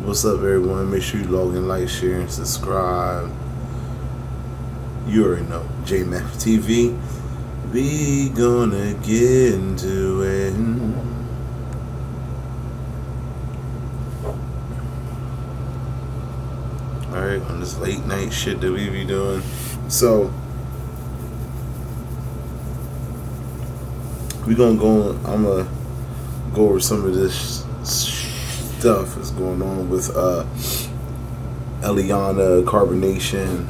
What's up, everyone? Make sure you log in, like, share, and subscribe. You already know. J.Matthew TV. We gonna get into it. Alright, on this late night shit that we be doing. So, I'm gonna go over some of this stuff that's going on with Eliana, Carbonation,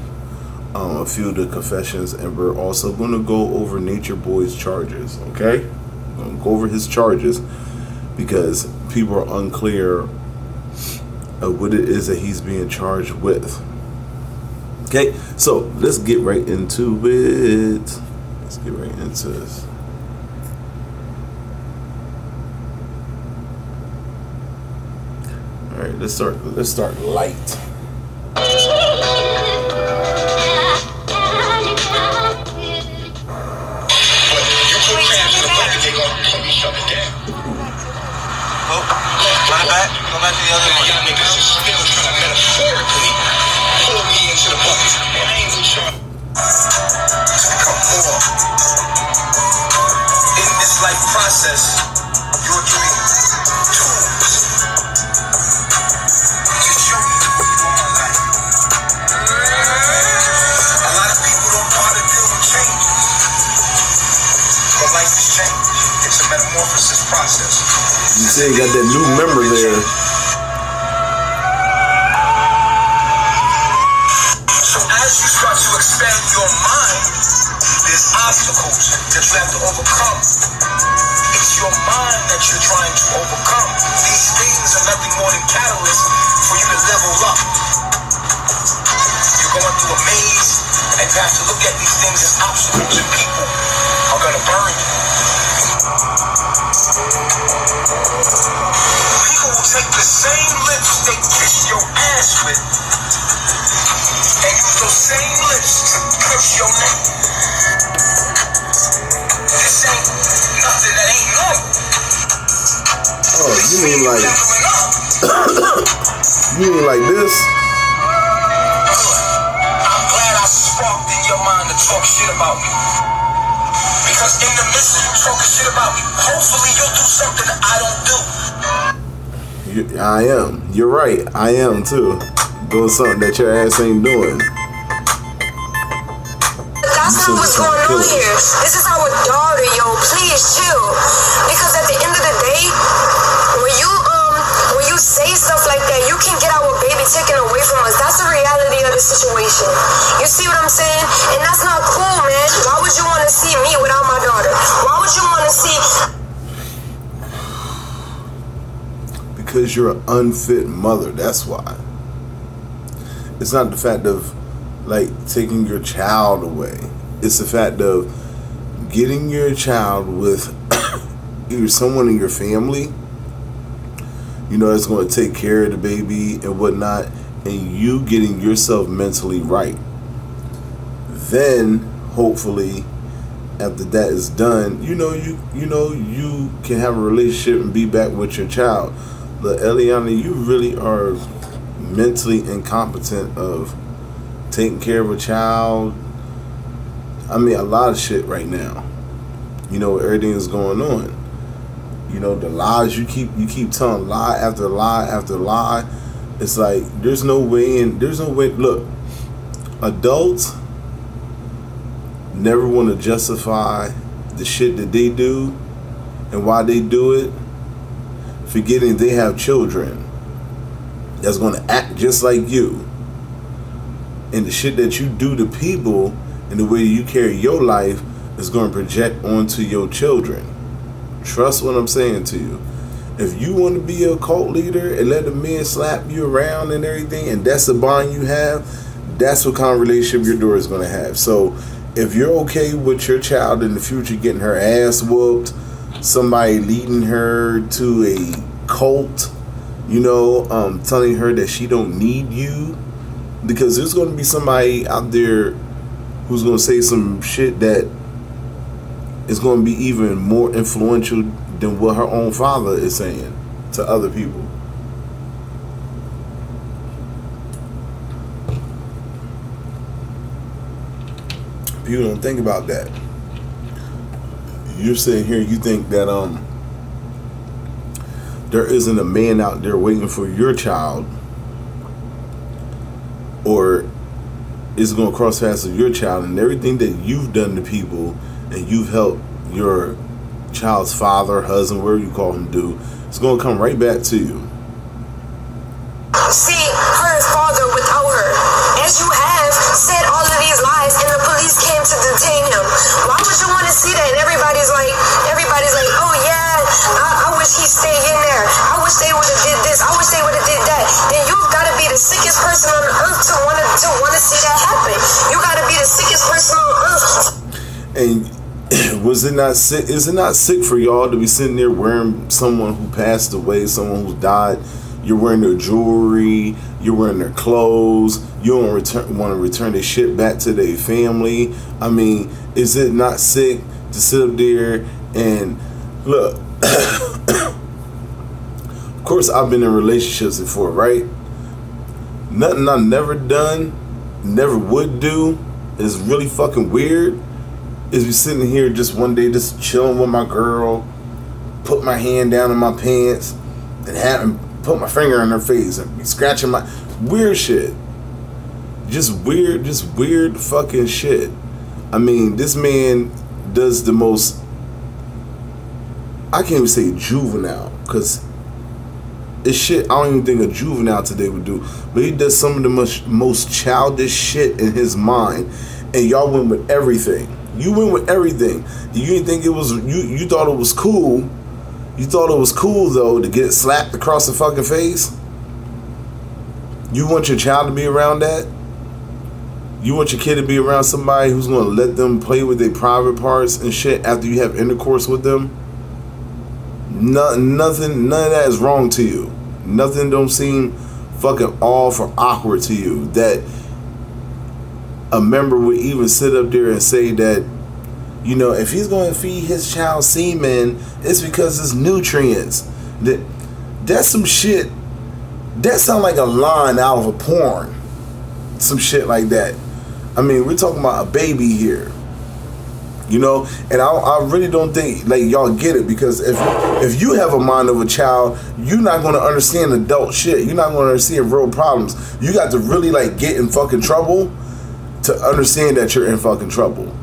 a few of the confessions, and we're also going to go over Nature Boy's charges. Okay, we're going to go over his charges because people are unclear of what it is that he's being charged with. Okay, so let's get right into it. Let's get right into this. All right, let's start light. My bad. Go back to the other one. Y'all niggas is still trying to metaphorically pull me into the bucket. And I ain't even sure. It's become more. In this life process, you're doing tools to show you who you are in life. A lot of people don't know how to deal with change. But life is change. It's a metamorphosis process. You see, you got that new member there. So as you start to expand your mind, there's obstacles that you have to overcome. It's your mind that you're trying to overcome. These things are nothing more than catalysts for you to level up. You're going through a maze, and you have to look at these things as obstacles, and people are going to burn you. People will take the same lips they kiss your ass with and use those same lips to curse your name. This ain't nothing that ain't normal. Oh, you mean like you mean like this? I'm glad I sparked in your mind to talk shit about me. Because in the midst of you talking shit about me, hopefully you'll do something that I don't do. I am. You're right. I am too. Doing something that your ass ain't doing. That's not what's going on here. This is our daughter, yo. Please chill. Because at the end of the day, when you say stuff like that, you can get our baby taken away from us. That's the reality of the situation. You see what I'm saying? And that's not cool, man. Why would you want to see me without my daughter? Why would you want to see... Because you're an unfit mother, that's why. It's not the fact of like taking your child away. It's the fact of getting your child with either someone in your family, you know, that's going to take care of the baby and whatnot, and you getting yourself mentally right. Then hopefully after that is done, you can have a relationship and be back with your child. But Eliana, you really are mentally incompetent of taking care of a child. I mean, a lot of shit right now. You know, everything is going on. You know, the lies you keep telling, lie after lie after lie. It's like there's no way. Look, adults never want to justify the shit that they do and why they do it, forgetting they have children that's going to act just like you. And the shit that you do to people and the way you carry your life is going to project onto your children. Trust what I'm saying to you. If you want to be a cult leader and let a man slap you around and everything, and that's the bond you have, that's what kind of relationship your daughter is going to have. So if you're okay with your child in the future getting her ass whooped, somebody leading her to a cult, telling her that she don't need you, because there's going to be somebody out there who's going to say some shit that is going to be even more influential than what her own father is saying to other people. People don't think about that. You're sitting here, you think that there isn't a man out there waiting for your child, or is going to cross paths with your child, and everything that you've done to people and you've helped your child's father, husband, whatever you call him, do, it's going to come right back to you. See her father without her, as you have said all of these lies, and the police came to detain him. Why would you want to see that? And everybody's like, oh yeah, I wish he stayed in there. I wish they would have did this. I wish they would have did that. Then you've got to be the sickest person on earth to want to see that happen. You got to be the sickest person on earth. And was it not sick? Is it not sick for y'all to be sitting there wearing someone who passed away, someone who died? You're wearing their jewelry, you're wearing their clothes, you don't want to return their shit back to their family. I mean, is it not sick to sit up there and look? Of course, I've been in relationships before, right? Nothing I've never done, never would do is really fucking weird. Is be sitting here just one day, just chilling with my girl, put my hand down in my pants, and put my finger in her face and be scratching my weird shit. Just weird fucking shit. I mean, this man does the most, I can't even say juvenile, because it's shit I don't even think a juvenile today would do. But he does some of the most childish shit in his mind, and y'all went with everything. You went with everything. You didn't think it was, you thought it was cool. You thought it was cool, though, to get slapped across the fucking face? You want your child to be around that? You want your kid to be around somebody who's going to let them play with their private parts and shit after you have intercourse with them? Nothing, none of that is wrong to you. Nothing don't seem fucking off or awkward to you that a member would even sit up there and say that, you know, if he's going to feed his child semen, it's because it's nutrients. That's some shit. That sounds like a line out of a porn. Some shit like that. I mean, we're talking about a baby here. You know? And I really don't think, like, y'all get it. Because if you have a mind of a child, you're not going to understand adult shit. You're not going to understand real problems. You got to really, like, get in fucking trouble to understand that you're in fucking trouble.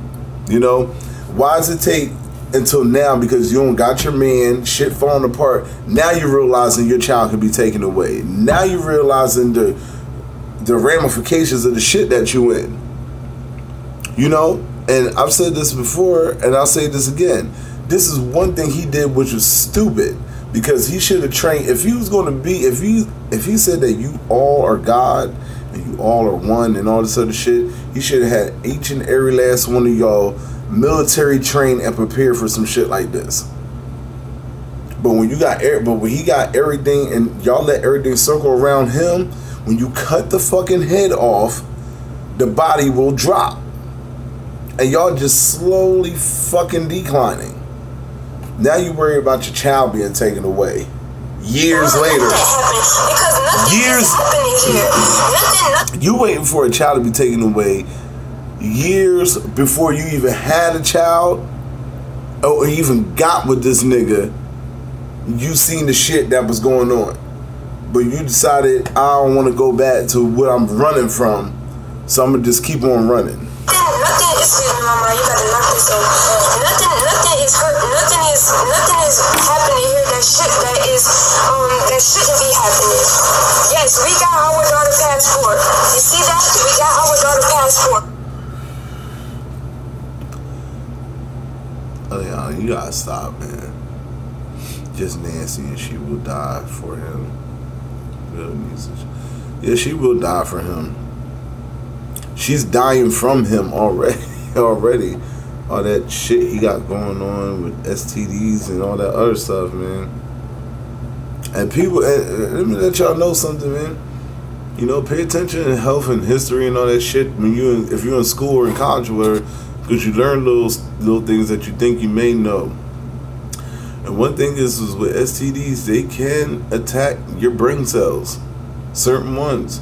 You know? Why does it take until now, because you don't got your man, shit falling apart, now you're realizing your child could be taken away. Now you're realizing the ramifications of the shit that you in. You know? And I've said this before, and I'll say this again. This is one thing he did which was stupid, because he should have trained. If he was going to be, if he said that you all are God and you all are one and all this other shit, he should have had each and every last one of y'all military trained and prepared for some shit like this. But when he got everything and y'all let everything circle around him, when you cut the fucking head off, the body will drop. And y'all just slowly fucking declining. Now you worry about your child being taken away. Years later. You waiting for a child to be taken away years before you even had a child or even got with this nigga. You seen the shit that was going on, but you decided, I don't want to go back to what I'm running from, so I'm gonna just keep on running. Nothing is, mama, you gotta knock this off. Nothing is hurt. Nothing is happening here that shouldn't be happening. Yes, we got our daughter passport. You see that? We got our daughter passport. Eliana, you gotta stop, man. Just Nancy, and she will die for him. Yeah, she will die for him. She's dying from him already. All that shit he got going on with STDs and all that other stuff, man. And people, let me let y'all know something, man. You know, pay attention to health and history and all that shit if you're in school or in college or whatever, because you learn those little things that you think you may know. And one thing is with STDs, they can attack your brain cells. Certain ones.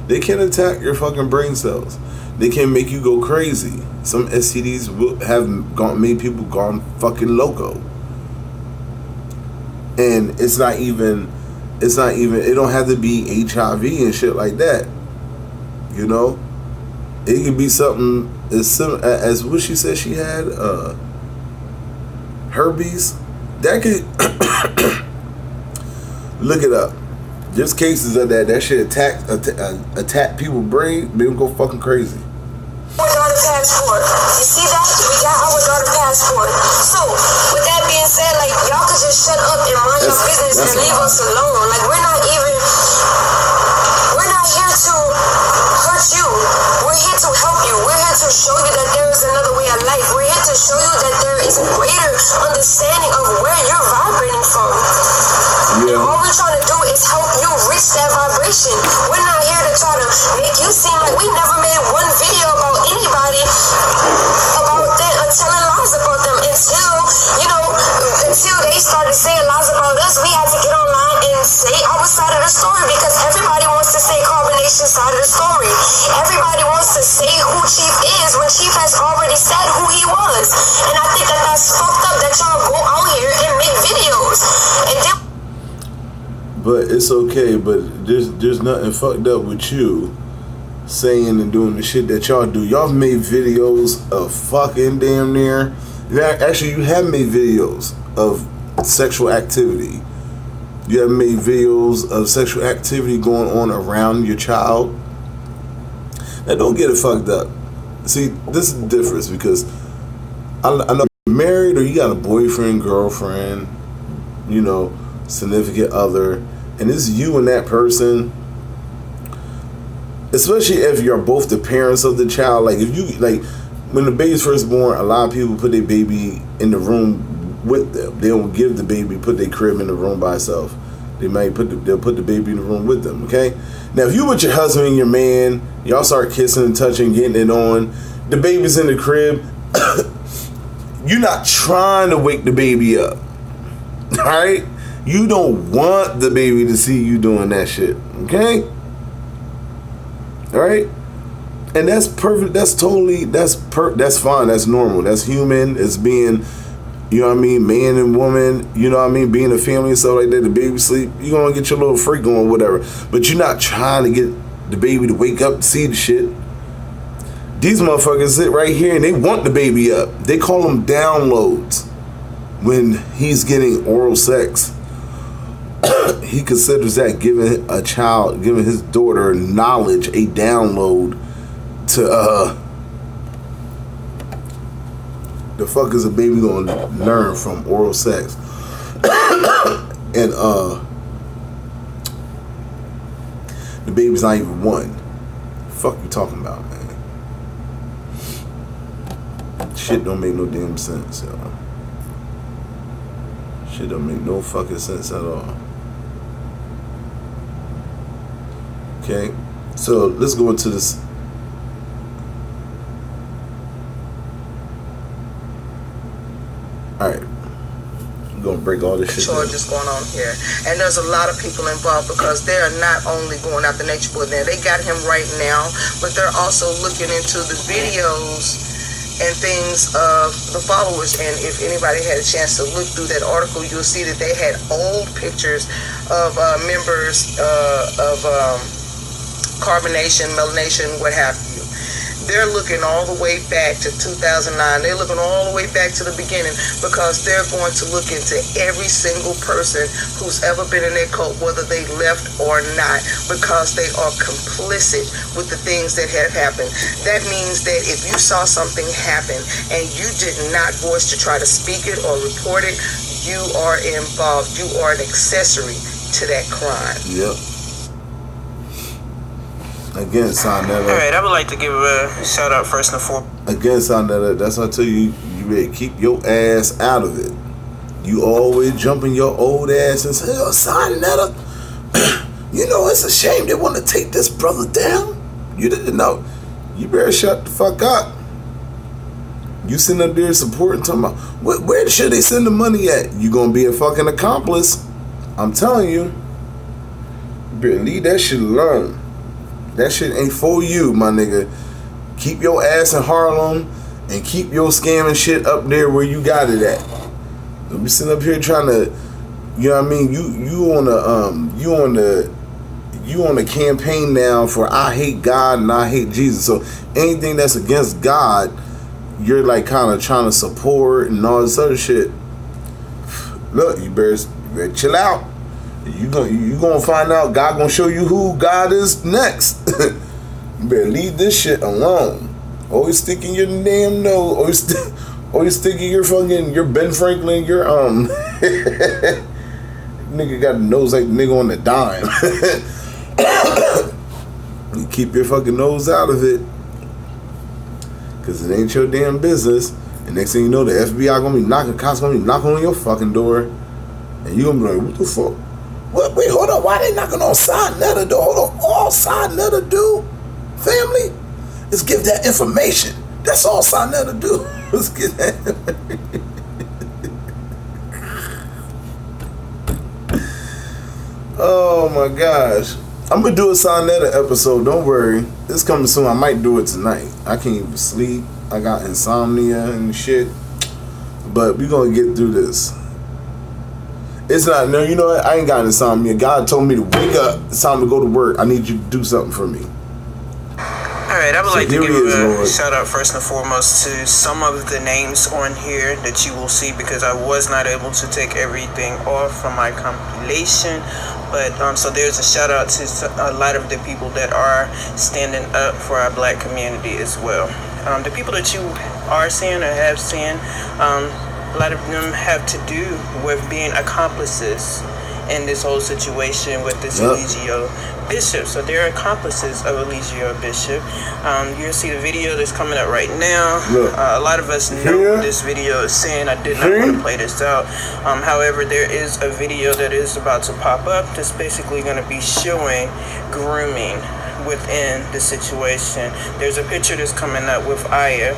They can attack your fucking brain cells. they can make you go crazy. Some STDs will have made people gone fucking loco. And it don't have to be HIV and shit like that. You know? It could be something as what she said she had, herpes. That could look it up. There's cases of that shit attack people's brain, make them go fucking crazy. Our daughter passport. You see that? We got our daughter passport. So, with that being said, like, y'all could just shut up and mind your business and leave us alone. Like, we're not here to hurt you. We're here to help you. We're here to show you that there is another way of life. We're here to show you that there is a greater understanding of where you're vibrating from. Yeah. And all we're trying to do is help you reach that vibration. We're not here to try to make you seem like we never made one video about anybody about that or telling lies about them until they started saying lies about us. We had to get online and say our side of the story because everybody wants to say Carbonation side of the story. Everybody wants to say who Chief is when Chief has already said who he was. And I think that that's fucked up that y'all go out here and make videos. And then but it's okay, but there's nothing fucked up with you saying and doing the shit that y'all do. Y'all made videos of fucking damn near. Actually, you have made videos of sexual activity. You have made videos of sexual activity going on around your child. Now, don't get it fucked up. See, this is the difference because I know you're married or you got a boyfriend, girlfriend, you know, significant other, and it's you and that person. Especially if you're both the parents of the child. Like, if you, like, when the baby's first born, a lot of people put their baby in the room with them. They don't give the baby, put their crib in the room by itself. They'll put the baby in the room with them, okay? Now, if you with your husband and your man, y'all start kissing and touching, getting it on, the baby's in the crib, you're not trying to wake the baby up, all right? You don't want the baby to see you doing that shit, okay? All right? And that's perfect. That's totally, that's fine. That's normal. That's human. It's being, you know what I mean, man and woman, you know what I mean, being a family and stuff like that, the baby sleep, you're going to get your little freak on, whatever. But you're not trying to get the baby to wake up and see the shit. These motherfuckers sit right here and they want the baby up. They call them downloads when he's getting oral sex. He considers that giving his daughter knowledge, a download to, the fuck is a baby gonna learn from oral sex? And the baby's not even one. Fuck you talking about, man? Shit don't make no damn sense, yo. Shit don't make no fucking sense at all. Okay, so let's go into this. All right, I'm gonna break all this shit down. Charges going on here, and there's a lot of people involved because they are not only going after nature boy now. They got him right now, but they're also looking into the videos and things of the followers. And if anybody had a chance to look through that article, you'll see that they had old pictures of members of Carbonation, Melanation, what have you. They're looking all the way back to 2009. They're looking all the way back to the beginning because they're going to look into every single person who's ever been in their cult, whether they left or not, because they are complicit with the things that have happened. That means that if you saw something happen and you did not voice to try to speak it or report it, you are involved. You are an accessory to that crime. Yep. Again, Sonetta. Alright, I would like to give a shout out first and foremost. Again, Sonetta, that's why I tell you, you better keep your ass out of it. You always jumping your old ass and say, oh, Sonetta, you know, it's a shame they want to take this brother down. You didn't know. You better shut the fuck up. You sitting up there supporting, talking about, where should they send the money at? You gonna be a fucking accomplice. I'm telling you. You better leave that shit alone. That shit ain't for you, my nigga. Keep your ass in Harlem and keep your scamming shit up there where you got it at. Don't be sitting up here trying to, you know what I mean? You on the campaign now for I hate God and I hate Jesus. So anything that's against God, you're like kind of trying to support and all this other shit. Look, you better chill out. You gonna find out. God gonna show you who God is next. You better leave this shit alone. Always sticking your damn nose. Always sticking your Ben Franklin. Your nigga got a nose like the nigga on the dime. You keep your fucking nose out of it, cause it ain't your damn business. And next thing you know, the FBI gonna be knocking, cops gonna be knocking on your fucking door, and you gonna be like, what the fuck? What? Wait, hold up. Why they knocking on Side Netta door? Hold on. All Side Netta do, family, is give that information. That's all Side Netta do. Let's get that. Oh my gosh. I'm gonna do a Side Netta episode. Don't worry. It's coming soon. I might do it tonight. I can't even sleep. I got insomnia and shit. But we gonna get through this. It's not, no, you know what? I ain't got insomnia. God told me to wake up. It's time to go to work. I need you to do something for me. Alright, I would like to give a shout out first and foremost to some of the names on here that you will see, because I was not able to take everything off from my compilation. But so there's a shout out to a lot of the people that are standing up for our black community as well. The people that you are seeing or have seen, a lot of them have to do with being accomplices in this whole situation with this Eligio Bishop. So they're accomplices of Eligio Bishop. You'll see the video that's coming up right now. A lot of us know what this video is saying. I did not want to play this out. However, there is a video that is about to pop up that's basically going to be showing grooming within the situation. There's a picture that's coming up with Aya.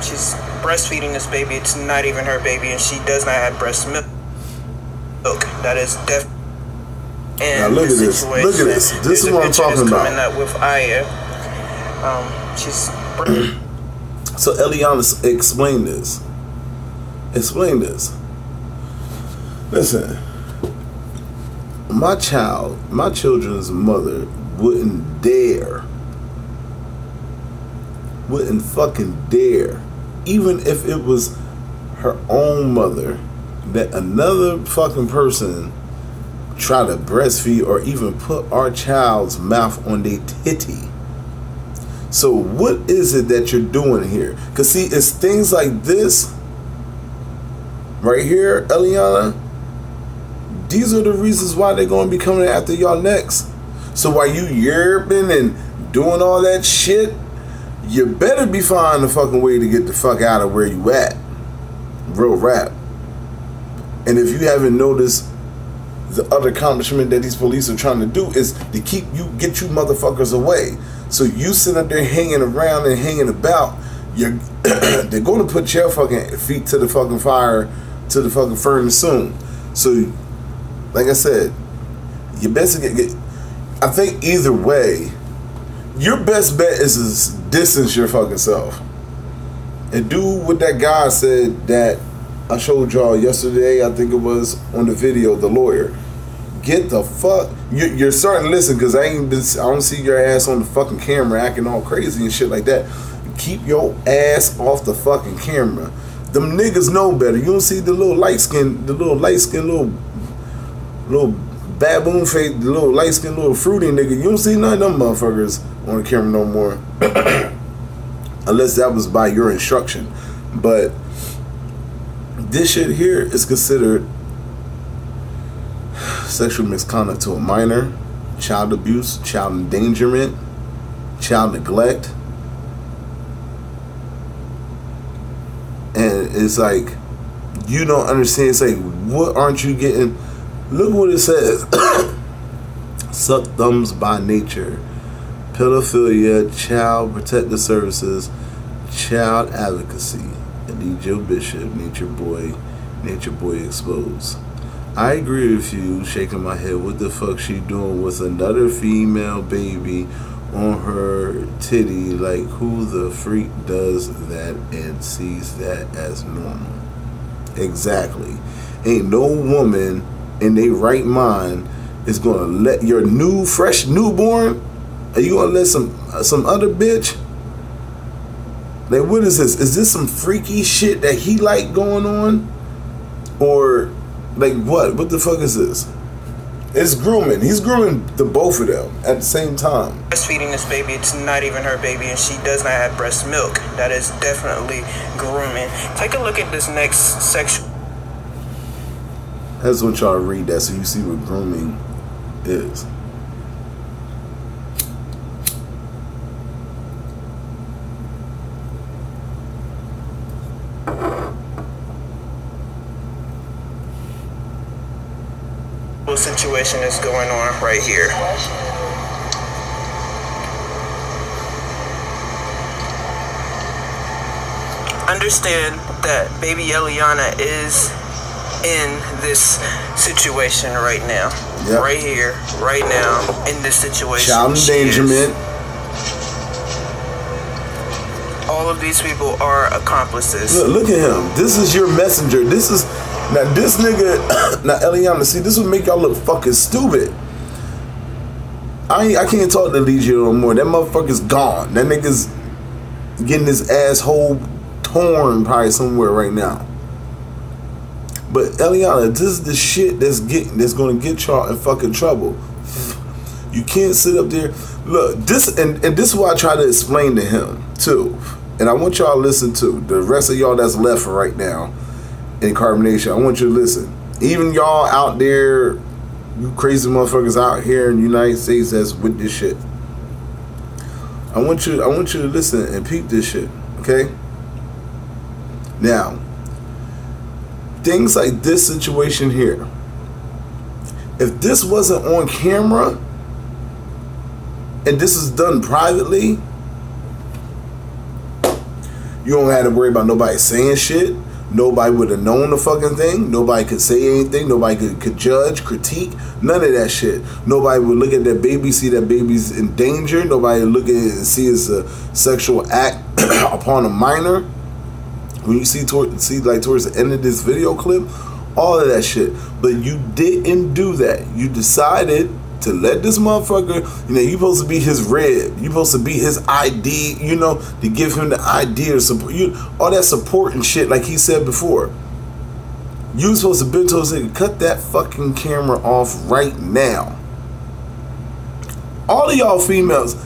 She's breastfeeding this baby. It's not even her baby, and she does not have breast milk. That is definitely. Now look at this. Look at this. This is what I'm talking about. Coming up with Aya. She's. So Eliana, explain this. Explain this. Listen. My children's mother wouldn't fucking dare, even if it was her own mother, that another fucking person try to breastfeed or even put our child's mouth on their titty. So what is it that you're doing here? Because see, it's things like this right here, Eliana. These are the reasons why they're going to be coming after y'all next. So while you yerping and doing all that shit, you better be finding a fucking way to get the fuck out of where you at. Real rap. And if you haven't noticed, the other accomplishment that these police are trying to do is to get you motherfuckers away. So you sit up there hanging around and hanging about, they're going to put your fucking feet to the fucking fire, to the fucking furnace soon. So, like I said, you best get. I think either way, your best bet is to distance your fucking self and do what that guy said that I showed y'all yesterday. I think it was on the video, the lawyer. Get the fuck. You're starting to listen, because I don't see your ass on the fucking camera acting all crazy and shit like that. Keep your ass off the fucking camera. Them niggas know better. You don't see the little light skin, little baboon face, the little light skin, little fruity nigga. You don't see none of them motherfuckers on the camera no more, unless that was by your instruction. But this shit here is considered sexual misconduct to a minor, child abuse, child endangerment, child neglect. And it's like, you don't understand. It's like, what aren't you getting? Look what it says. Suck thumbs by nature, pedophilia, child protective services, child advocacy, Eligio Bishop, Nature Boy exposed. I agree with you, shaking my head. What the fuck she doing with another female baby on her titty. Like, who the freak does that and sees that as normal? Exactly. Ain't no woman in their right mind is gonna let your fresh newborn. Are you gonna let some other bitch? Like, what is this? Is this some freaky shit that he like going on? Or, like, what? What the fuck is this? It's grooming. He's grooming the both of them at the same time. Breastfeeding this baby, it's not even her baby, and she does not have breast milk. That is definitely grooming. Take a look at this next section. I just want y'all to read that so you see what grooming is. Situation is going on right here. Understand that baby Eliana is in this situation right now. Yep. Right here, right now, in this situation. Child endangerment. All of these people are accomplices. Look at him. This is your messenger. This is... Now, this nigga, now, Eliana, see, this would make y'all look fucking stupid. I can't talk to Legion no more. That motherfucker's gone. That nigga's getting his asshole torn probably somewhere right now. But, Eliana, this is the shit that's gonna get y'all in fucking trouble. You can't sit up there. Look, this, and this is what I try to explain to him, too. And I want y'all to listen to. The rest of y'all that's left for right now. In Carbonation, I want you to listen. Even y'all out there, you crazy motherfuckers out here in the United States that's with this shit. I want you to listen and peep this shit, okay? Now, things like this situation here. If this wasn't on camera and this is done privately, you don't have to worry about nobody saying shit. Nobody would have known the fucking thing. Nobody could say anything. Nobody could judge, critique, none of that shit. Nobody would look at that baby, see that baby's in danger. Nobody would look at it and see it's a sexual act upon a minor. When you see towards the end of this video clip, all of that shit. But you didn't do that. You decided to let this motherfucker, you supposed to be his rib. You supposed to be his ID, to give him the ID or support. All that support and shit, like he said before. You supposed to be told him, cut that fucking camera off right now. All of y'all females,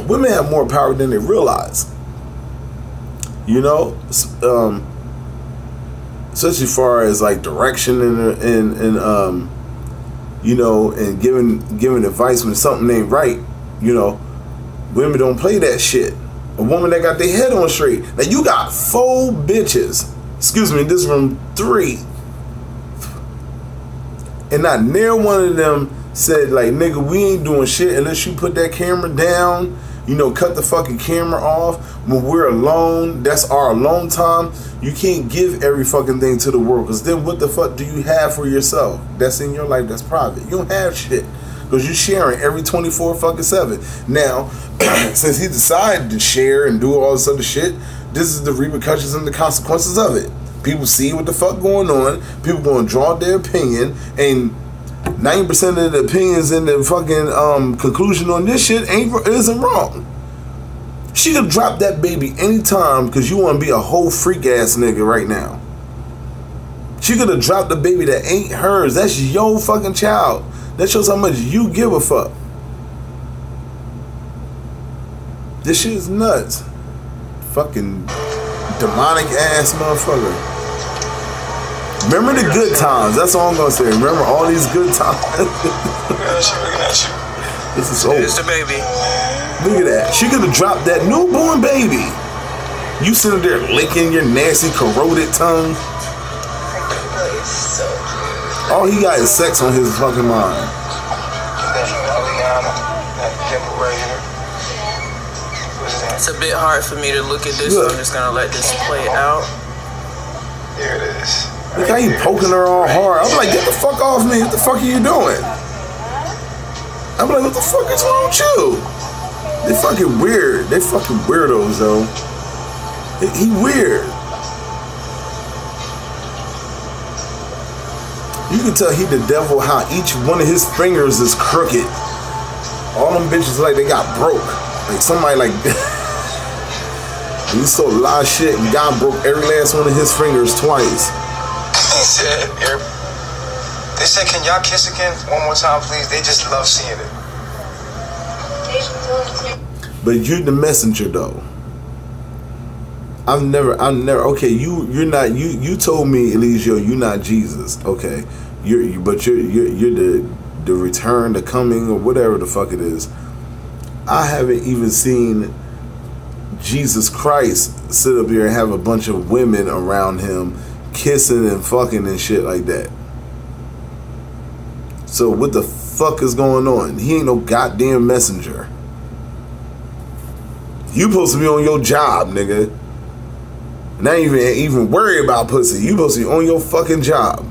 women have more power than they realize. Especially as far as like direction and giving advice when something ain't right. Women don't play that shit. A woman that got their head on straight. Now you got 4 bitches. Excuse me, in this room 3. And not near one of them said like, nigga, we ain't doing shit unless you put that camera down. Cut the fucking camera off when we're alone. That's our alone time. You can't give every fucking thing to the world, because then what the fuck do you have for yourself? That's in your life, that's private. You don't have shit, because you're sharing every 24/7. Now, since he decided to share and do all this other shit, this is the repercussions and the consequences of it. People see what the fuck going on. People going to draw their opinion, and 90% of the opinions and the fucking conclusion on this shit isn't wrong. She could drop that baby anytime because you want to be a whole freak ass nigga right now. She could have dropped the baby that ain't hers. That's your fucking child. That shows how much you give a fuck. This shit is nuts. Fucking demonic ass motherfucker. Remember the good times. That's all I'm gonna say. Remember all these good times. This is old. Here's the baby. Look at that. She could have dropped that newborn baby. You sitting there licking your nasty, corroded tongue. All he got is sex on his fucking mind. It's a bit hard for me to look at this, so I'm just gonna let this play out. There it is. Look how you poking her all hard. I'm like, get the fuck off me. What the fuck are you doing? I'm like, what the fuck is wrong with you? They fucking weird. They fucking weirdos, though. He weird. You can tell he the devil how each one of his fingers is crooked. All them bitches like they got broke. Like somebody like he sold a lot of shit and God broke every last one of his fingers twice. They said, can y'all kiss again one more time, please? They just love seeing it. But you're the messenger, though. I've never. Okay, you're not. You told me, Eliseo, you're not Jesus. Okay, you're the return, the coming, or whatever the fuck it is. I haven't even seen Jesus Christ sit up here and have a bunch of women around him kissing and fucking and shit like that. So what the fuck is going on? He ain't no goddamn messenger. You supposed to be on your job, nigga. Not even worry about pussy. You supposed to be on your fucking job.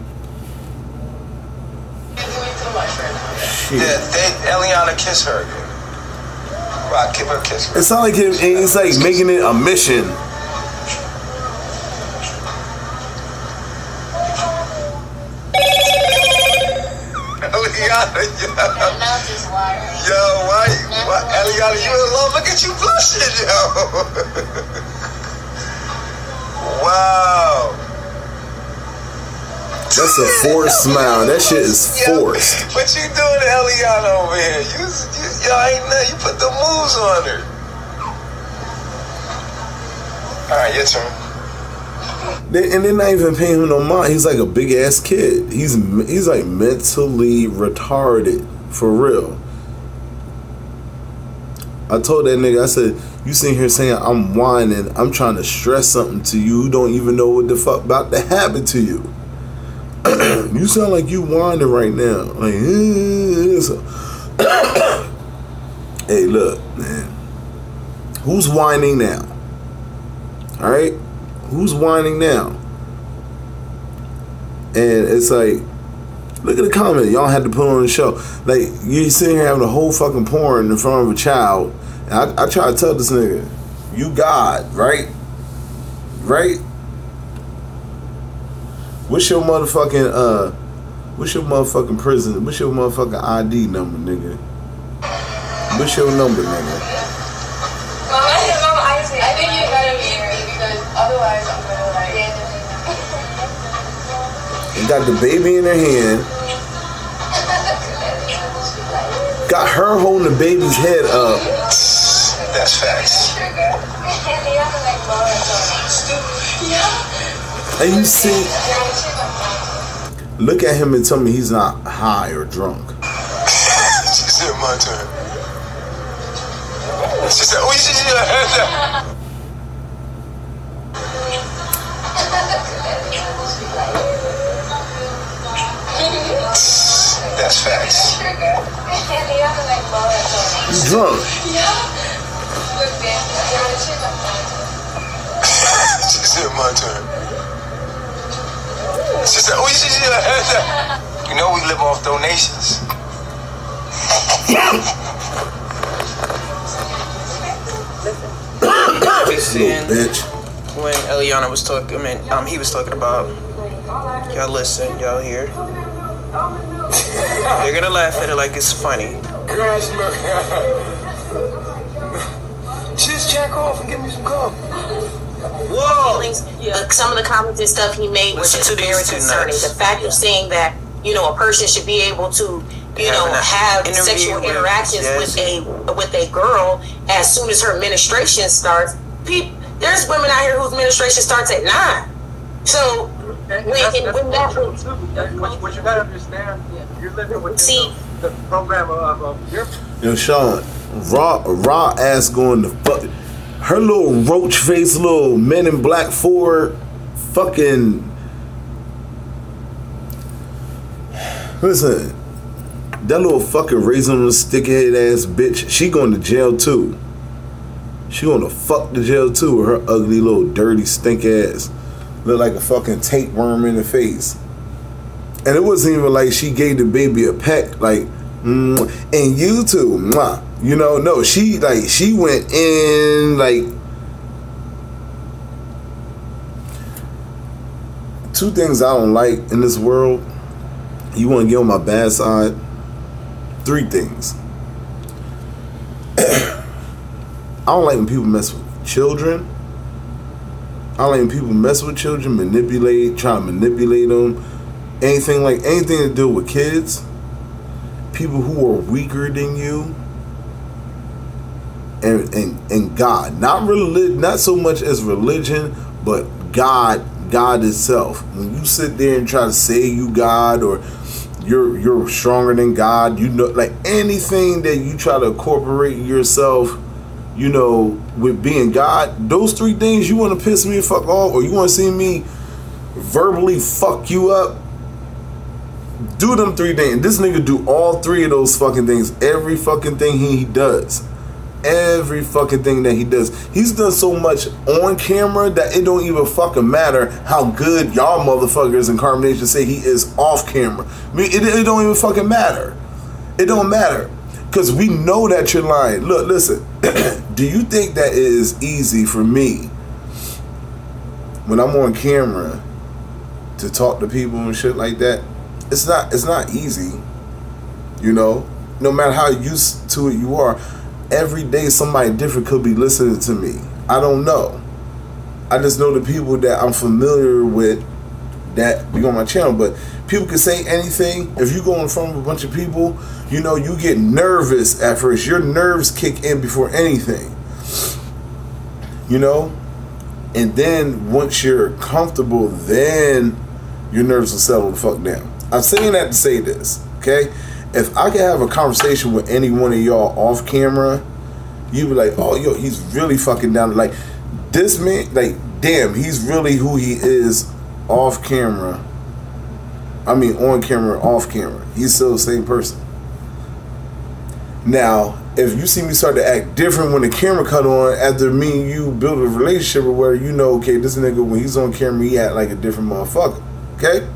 Shit. Yeah, Eliana kiss her. Right, give her a kiss. It sounds like it's like making it a mission. Eliana, yo, why, Eliana, you in love? Look at you blushing, yo. Wow. That's a forced smile. That shit is forced. What you doing to Eliana over here? Yo, ain't nothing. You put the moves on her. All right, your turn. And they're not even paying him no mind. He's like a big ass kid. He's like mentally retarded for real. I told that nigga, I said, you sitting here saying I'm whining, I'm trying to stress something to you who don't even know what the fuck about to happen to you. You sound like you whining right now. Like, hey, look, man. Who's whining now? All right? Who's whining now? And it's like, look at the comment y'all had to put on the show. Like, you sitting here having a whole fucking porn in front of a child. And I try to tell this nigga, you God, right? Right? What's your motherfucking prison? What's your motherfucking ID number, nigga? What's your number, nigga? I think you gotta be because otherwise I'm gonna like. And got the baby in her hand. Got her holding the baby's head up. That's facts. And you see, look at him and tell me he's not high or drunk. She said my turn. She said, oh, you should see her head down. That's facts. You drunk. She said my turn. She said, oh, you should see her head down. You know we live off donations. Bitch. When Eliana was talking, he was talking about, y'all listen, y'all hear. They're gonna laugh at it like it's funny. Gosh, look. Just jack off and give me some coffee. Whoa! Some of the comments and stuff he made was just very concerning. The fact of saying that, a person should be able to, have sexual interactions with a girl as soon as her menstruation starts. There's women out here whose menstruation starts at 9. So what you gotta understand, you're living with the program of your. Sean, raw ass going to fuck. Her little roach face, little Men in Black 4, fucking. Listen, that little fucking raisin on the stickhead ass bitch, she going to jail too. She going to fuck the jail too with her ugly little dirty stink ass. Look like a fucking tapeworm in the face. And it wasn't even like she gave the baby a peck. Like, And you too. Mwah. You know, no, she went in like. Two things I don't like in this world. You want to get on my bad side? Three things. I don't like when people mess with children. I don't like when people mess with children, try to manipulate them. Anything to do with kids. People who are weaker than you. And God. Not so much as religion, but God itself. When you sit there and try to say you God or you're stronger than God, you know, like anything that you try to incorporate yourself, you know, with being God, those three things, you want to piss me the fuck off or you want to see me verbally fuck you up, do them three things. This nigga do all three of those fucking things. Every fucking thing he does. Every fucking thing that he does. He's done so much on camera that it don't even fucking matter how good y'all motherfuckers in Carbonation say he is off camera. I mean, it don't even fucking matter. It don't matter. Because we know that you're lying. Look, listen. Do you think that it is easy for me when I'm on camera to talk to people and shit like that? It's not easy. You know? No matter how used to it you are. Every day somebody different could be listening to me. I don't know. I just know the people that I'm familiar with that be on my channel. But people can say anything. If you go in front of a bunch of people, you know, you get nervous at first. Your nerves kick in before anything. You know? And then once you're comfortable, then your nerves will settle the fuck down. I'm saying that to say this, okay? If I could have a conversation with any one of y'all off camera, you'd be like, oh, yo, he's really fucking down. Like, this man, like, damn, he's really who he is off camera. I mean, on camera, off camera. He's still the same person. Now, if you see me start to act different when the camera cut on, after me and you build a relationship or where you know, okay, this nigga, when he's on camera, he act like a different motherfucker. Okay?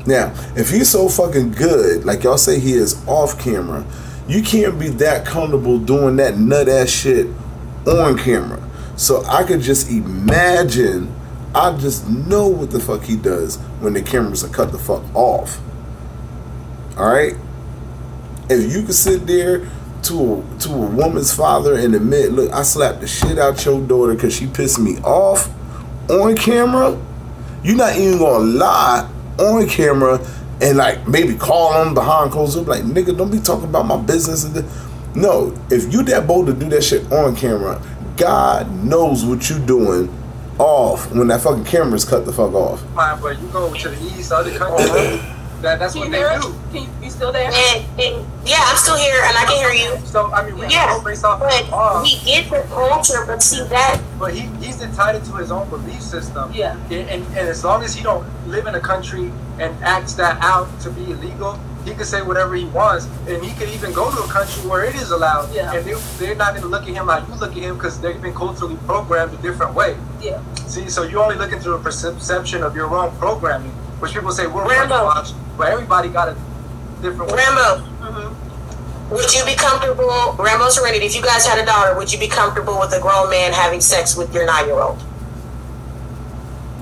Now, if he's so fucking good, like y'all say he is off camera, you can't be that comfortable doing that nut ass shit on camera. So I could just imagine, I just know what the fuck he does when the cameras are cut the fuck off. Alright? If you could sit there to a woman's father and admit, look, I slapped the shit out your daughter because she pissed me off on camera, you're not even gonna lie on camera and like maybe call him behind closed door, like, nigga, don't be talking about my business. No, if you that bold to do that shit on camera, God knows what you doing off when that fucking camera's cut the fuck off. Fine, but you go to the east, other countries, that's what they do. You still there? Yeah, I'm still here, and I can hear you. So, I mean, we go based off but we get the culture, but see that. But he's entitled to his own belief system. Yeah. And as long as he don't live in a country and acts that out to be illegal, he can say whatever he wants, and he could even go to a country where it is allowed. Yeah. And they're not going to look at him like you look at him because they've been culturally programmed a different way. Yeah. See, so you're only looking through a perception of your own programming, which people say we're Rambo. but everybody got a different way. Rambo. Mm-hmm. Would you be comfortable, Rambo Serenity, if you guys had a daughter, would you be comfortable with a grown man having sex with your 9-year-old?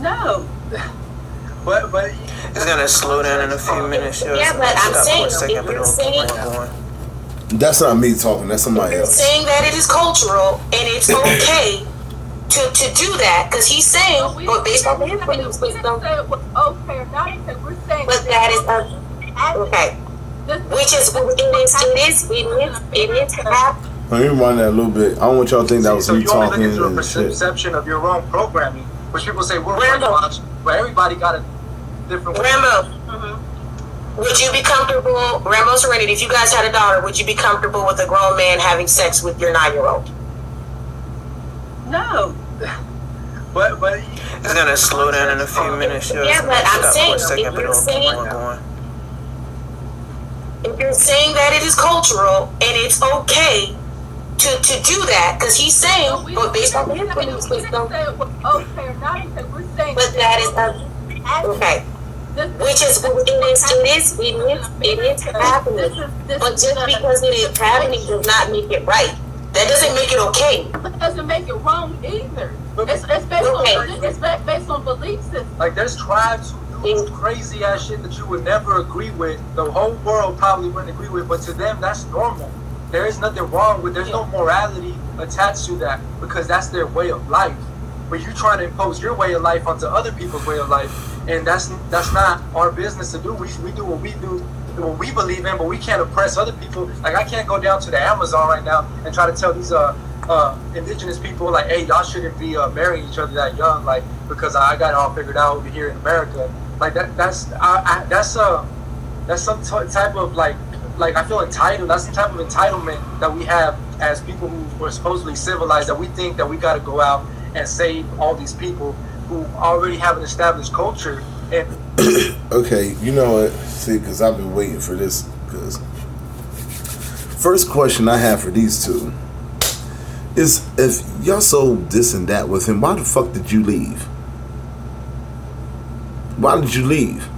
No. But it's gonna slow down in a few minutes. Yeah, but I'm saying, if you're saying, that's not me talking, that's somebody else. Saying that it is cultural and it's okay to do that, because he's saying, but based on his belief system, but that is okay. Which is it is happening. Let me rewind that a little bit. I don't want y'all to think that was me talking. So you're only looking through a perception of your own programming, which people say we're brainwashed, but everybody got a different way. Rambo. Would you be comfortable, Rambo Serenity, if you guys had a daughter, would you be comfortable with a grown man having sex with your 9-year-old? No. But it's gonna slow down in a few minutes. Yeah, but I'm saying, if you're saying that it is cultural and it's okay to do that, because he's saying, but based on his belief system, but that is okay. Which is it is happening. But just because it is happening does not make it right. That doesn't make it okay. But it doesn't make it wrong either. It's based on belief system. Like there's tribes who do crazy ass shit that you would never agree with. The whole world probably wouldn't agree with, but to them that's normal. There is nothing wrong with. There's no morality attached to that because that's their way of life. But you're trying to impose your way of life onto other people's way of life, and that's not our business to do. We do what we do, what we believe in, but we can't oppress other people. Like I can't go down to the Amazon right now and try to tell these indigenous people like, hey, y'all shouldn't be marrying each other that young, like because I got it all figured out over here in America. Like that's some type of like I feel entitled. That's some type of entitlement that we have as people who were supposedly civilized, that we think that we got to go out and save all these people who already have an established culture. And okay, you know what? See, because I've been waiting for this. Because first question I have for these two is, if y'all so this and that with him, why the fuck did you leave? Why did you leave?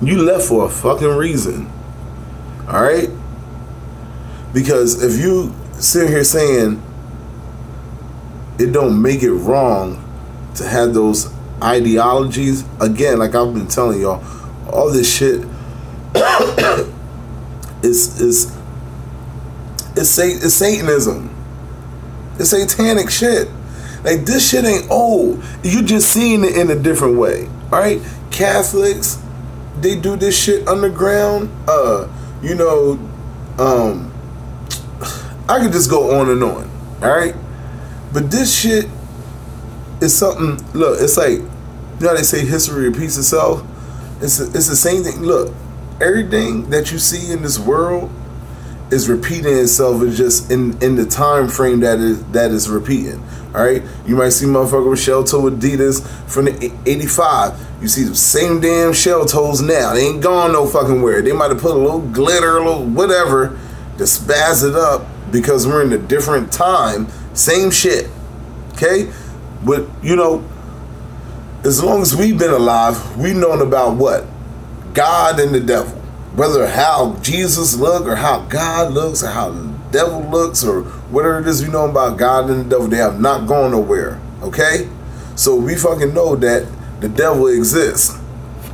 You left for a fucking reason. Alright? Because if you sit here saying it don't make it wrong to have those ideologies, again, like I've been telling y'all, all this shit is Satanism. It's satanic shit. Like this shit ain't old. You just seeing it in a different way. Alright? Catholics, they do this shit underground. I could just go on and on. Alright? But this shit is something. Look, it's like, you know how they say history repeats itself? It's the same thing. Look, everything that you see in this world is repeating itself. It's just in the time frame that is repeating. All right, you might see motherfucker with shell toe Adidas from the 85. You see the same damn shell toes now. They ain't gone no fucking where. They might have put a little glitter, a little whatever to spaz it up because we're in a different time. Same shit. Okay? But, you know, as long as we've been alive, we've known about what? God and the devil. Whether how Jesus look or how God looks or how the devil looks or whatever it is we know about God and the devil, they have not gone nowhere. Okay? So we fucking know that the devil exists.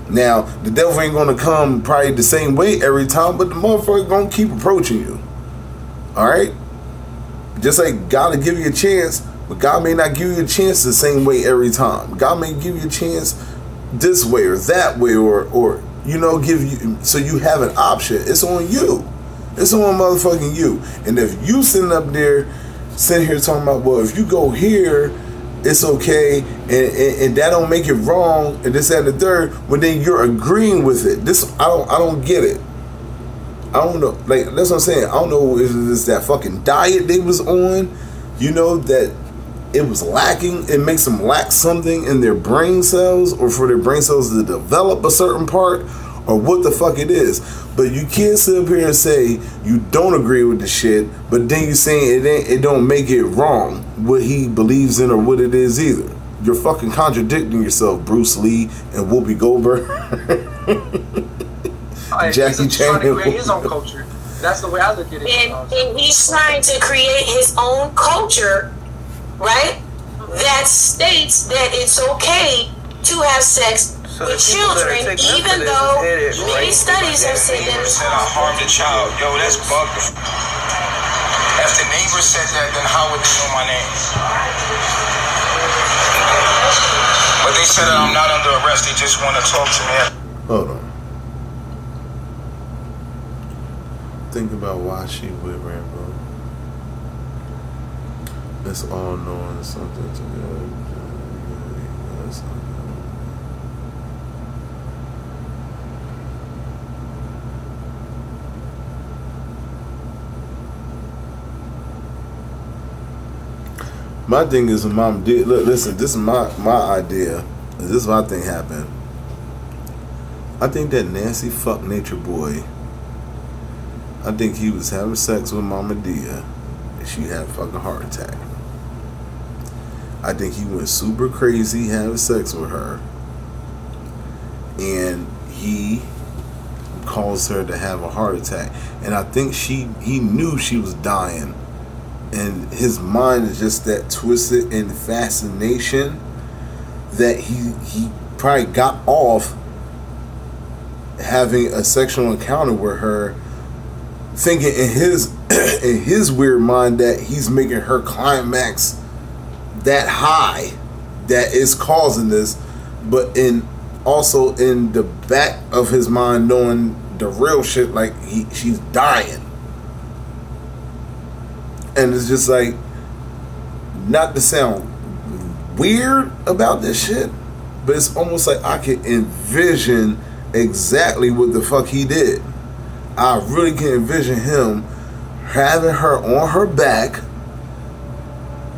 Now, the devil ain't gonna come probably the same way every time, but the motherfucker gonna keep approaching you. Alright? Just like God will give you a chance, but God may not give you a chance the same way every time. God may give you a chance this way or that way or you know, give you, so you have an option. It's on you. It's on motherfucking you. And if you sitting here talking about, well, if you go here, it's okay, and that don't make it wrong, and this, that, and the third, well, then you're agreeing with it. This, I don't get it. I don't know. Like, that's what I'm saying. I don't know if it's that fucking diet they was on, you know, that it was lacking. It makes them lack something in their brain cells, or for their brain cells to develop a certain part, or what the fuck it is. But you can't sit up here and say you don't agree with the shit, but then you saying it don't make it wrong what he believes in or what it is either. You're fucking contradicting yourself, Bruce Lee and Whoopi Goldberg. Jackie Chan trying to create his own culture. That's the way I look at it. And he's trying to create his own culture, right? That states that it's okay to have sex with children, even though many studies have said that it's I harmed a child. Yo, that's bugged. If the neighbor said that, then how would they know my name? But they said that I'm not under arrest. They just want to talk to me. Hold on. Think about why she with Rambo. It's all knowing something together. My thing is, mom did look. Listen, this is my idea. This is what I think happened. I think that nasty fuck nature boy. I think he was having sex with Mama Dia, and she had a fucking heart attack. I think he went super crazy having sex with her, and he caused her to have a heart attack. And I think he knew she was dying, and his mind is just that twisted in fascination that he probably got off having a sexual encounter with her, thinking in his weird mind that he's making her climax that high that is causing this, but also in the back of his mind knowing the real shit, like she's dying. And it's just like, not to sound weird about this shit, but it's almost like I can envision exactly what the fuck he did. I really can envision him having her on her back,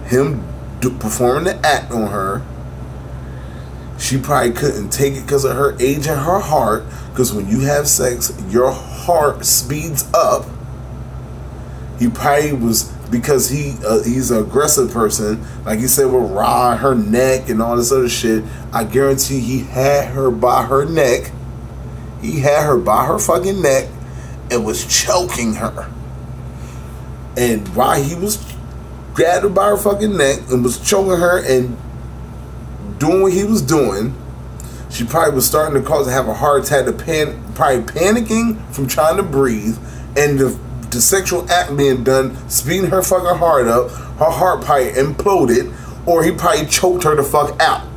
him performing the act on her. She probably couldn't take it because of her age and her heart, because when you have sex, your heart speeds up. He probably was, because he's an aggressive person, like he said with Ra, her neck and all this other shit. I guarantee he had her by her neck. He had her by her fucking neck and was choking her. And while he was grabbed her by her fucking neck and was choking her and doing what he was doing, she probably was starting to cause to have a heart attack, probably panicking from trying to breathe, and the sexual act being done, speeding her fucking heart up. Her heart probably imploded, or he probably choked her the fuck out.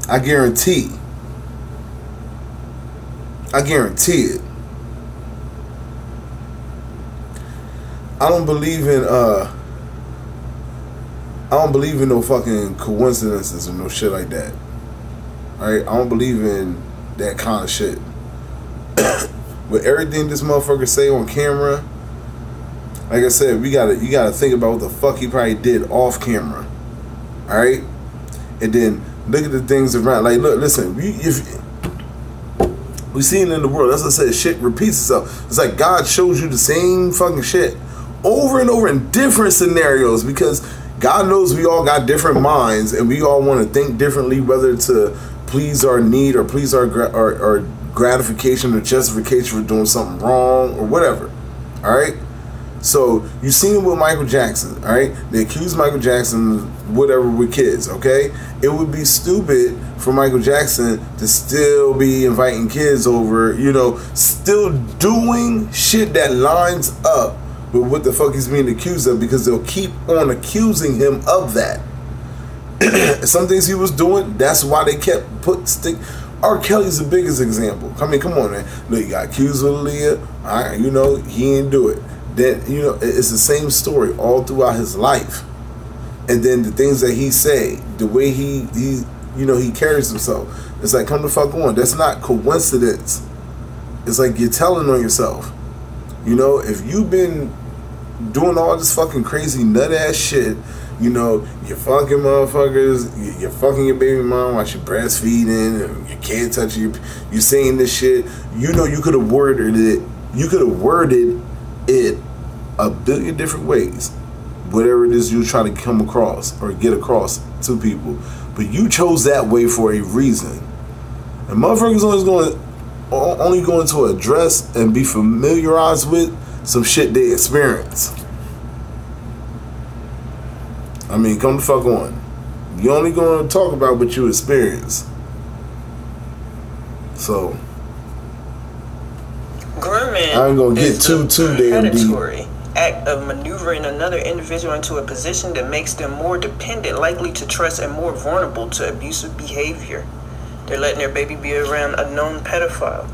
I guarantee it. I don't believe in no fucking coincidences or no shit like that. Alright? I don't believe in that kind of shit. With everything this motherfucker say on camera, like I said, you gotta think about what the fuck he probably did off camera. Alright? And then look at the things around. Like, look, listen, if we see it in the world, that's what I said, shit repeats itself. It's like God shows you the same fucking shit over and over in different scenarios, because God knows we all got different minds and we all want to think differently, whether to please our need or please our gratification or justification for doing something wrong or whatever. All right. So you seen it with Michael Jackson. All right. They accused Michael Jackson whatever with kids. Okay. It would be stupid for Michael Jackson to still be inviting kids over, still doing shit that lines up with what the fuck he's being accused of, because they'll keep on accusing him of that. Some things he was doing, that's why they kept R. Kelly's the biggest example. I mean, come on, man. Look, he got accused with Aaliyah. He didn't do it. Then, it's the same story all throughout his life. And then the things that he say, the way he carries himself, it's like, come the fuck on. That's not coincidence. It's like you're telling on yourself. If you've been doing all this fucking crazy nut ass shit, you're fucking motherfuckers, you're fucking your baby mom while she breastfeeding, and you can't touch you, you saying this shit, you could have worded it a billion different ways, whatever it is you're trying to come across or get across to people, but you chose that way for a reason. And motherfuckers only going to address and be familiarized with some shit they experience. I mean, come the fuck on. You only going to talk about what you experience. So, grooming I ain't gonna get too damn deep. Act of maneuvering another individual into a position that makes them more dependent, likely to trust, and more vulnerable to abusive behavior. They're letting their baby be around a known pedophile.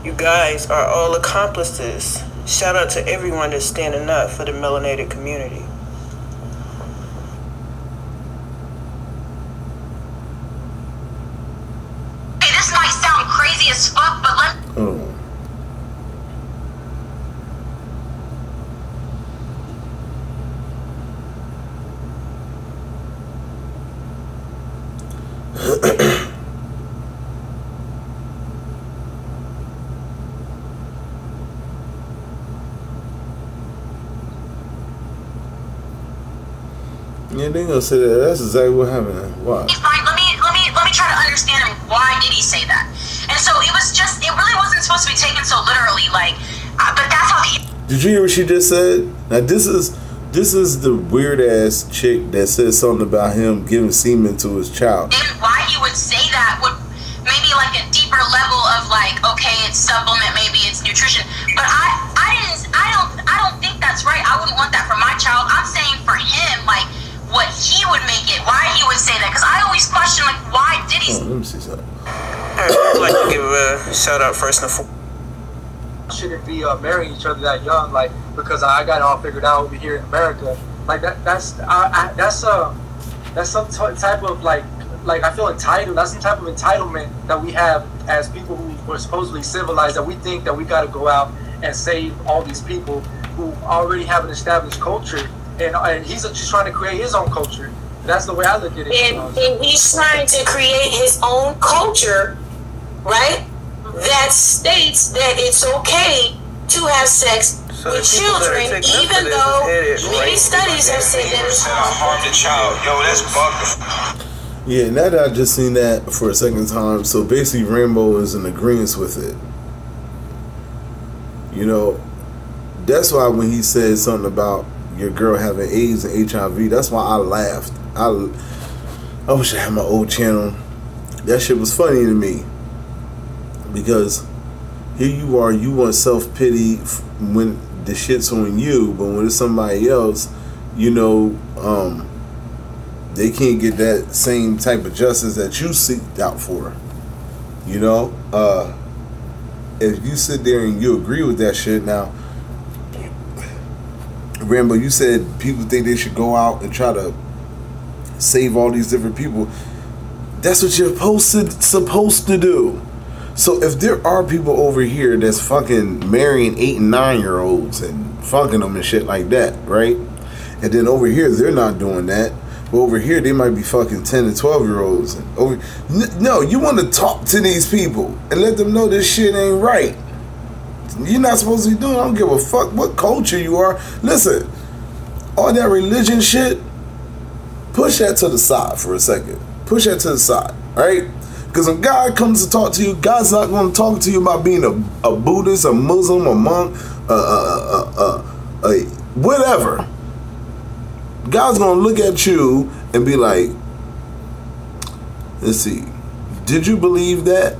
You guys are all accomplices. Shout out to everyone that's standing up for the melanated community. Hey, this might sound crazy as fuck, but Yeah, they gonna say that. That's exactly what happened. Why? Fine. Let me try to understand him. Why did he say that? And so it was just. It really wasn't supposed to be taken so literally. Like, but that's how the. Did you hear what she just said? Now this is the weird ass chick that said something about him giving semen to his child. And why he would say that would maybe like a deeper level of like, okay, it's supplement, maybe it's nutrition. But I don't think that's right. I wouldn't want that for my child. I'm saying for him, like what he would make it, why he would say that. Because I always question like, why did he? Let me see something. I'd like to give a shout out first and foremost. Shouldn't be marrying each other that young, like, because I got it all figured out over here in America. Like that's some type of like I feel entitled. That's some type of entitlement that we have as people who were supposedly civilized, that we think that we got to go out and save all these people who already have an established culture, and he's just trying to create his own culture. That's the way I look at it. And he's trying to create his own culture, right? That states that it's okay to have sex with children, even though many studies have said that it's harm the child. Yo, that's bugging. Yeah, now that I just seen that for a second time, so basically Rambo is in agreement with it. You know, that's why when he said something about your girl having AIDS and HIV, that's why I laughed. I wish I had my old channel. That shit was funny to me. Because here you are, you want self-pity when the shit's on you, but when it's somebody else, you know, they can't get that same type of justice that you seeked out for. You know? If you sit there and you agree with that shit, now, Rambo, you said people think they should go out and try to save all these different people. That's what you're supposed to do. So if there are people over here that's fucking marrying 8 and 9-year-olds and fucking them and shit like that, right? And then over here they're not doing that, but over here they might be fucking 10 and 12-year-olds. And no, you want to talk to these people and let them know this shit ain't right. You're not supposed to be doing. I don't give a fuck what culture you are. Listen, all that religion shit, push that to the side for a second. Push that to the side, right? Because when God comes to talk to you, God's not going to talk to you about being a Buddhist, a Muslim, a monk, whatever. God's going to look at you and be like, let's see, did you believe that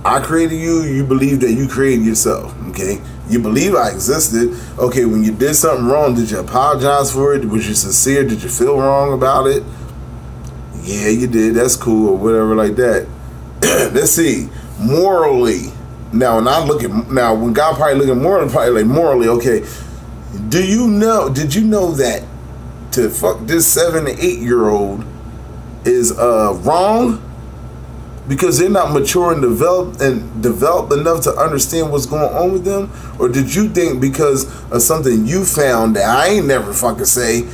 I created you? You believe that you created yourself, okay? You believe I existed. Okay, when you did something wrong, did you apologize for it? Was you sincere? Did you feel wrong about it? Yeah, you did. That's cool, or whatever like that. Let's see. Morally. Now, when God probably looking morally, probably like morally, okay. Did you know that to fuck this 7 to 8-year-old is wrong? Because they're not mature and developed enough to understand what's going on with them? Or did you think because of something you found that I ain't never fucking say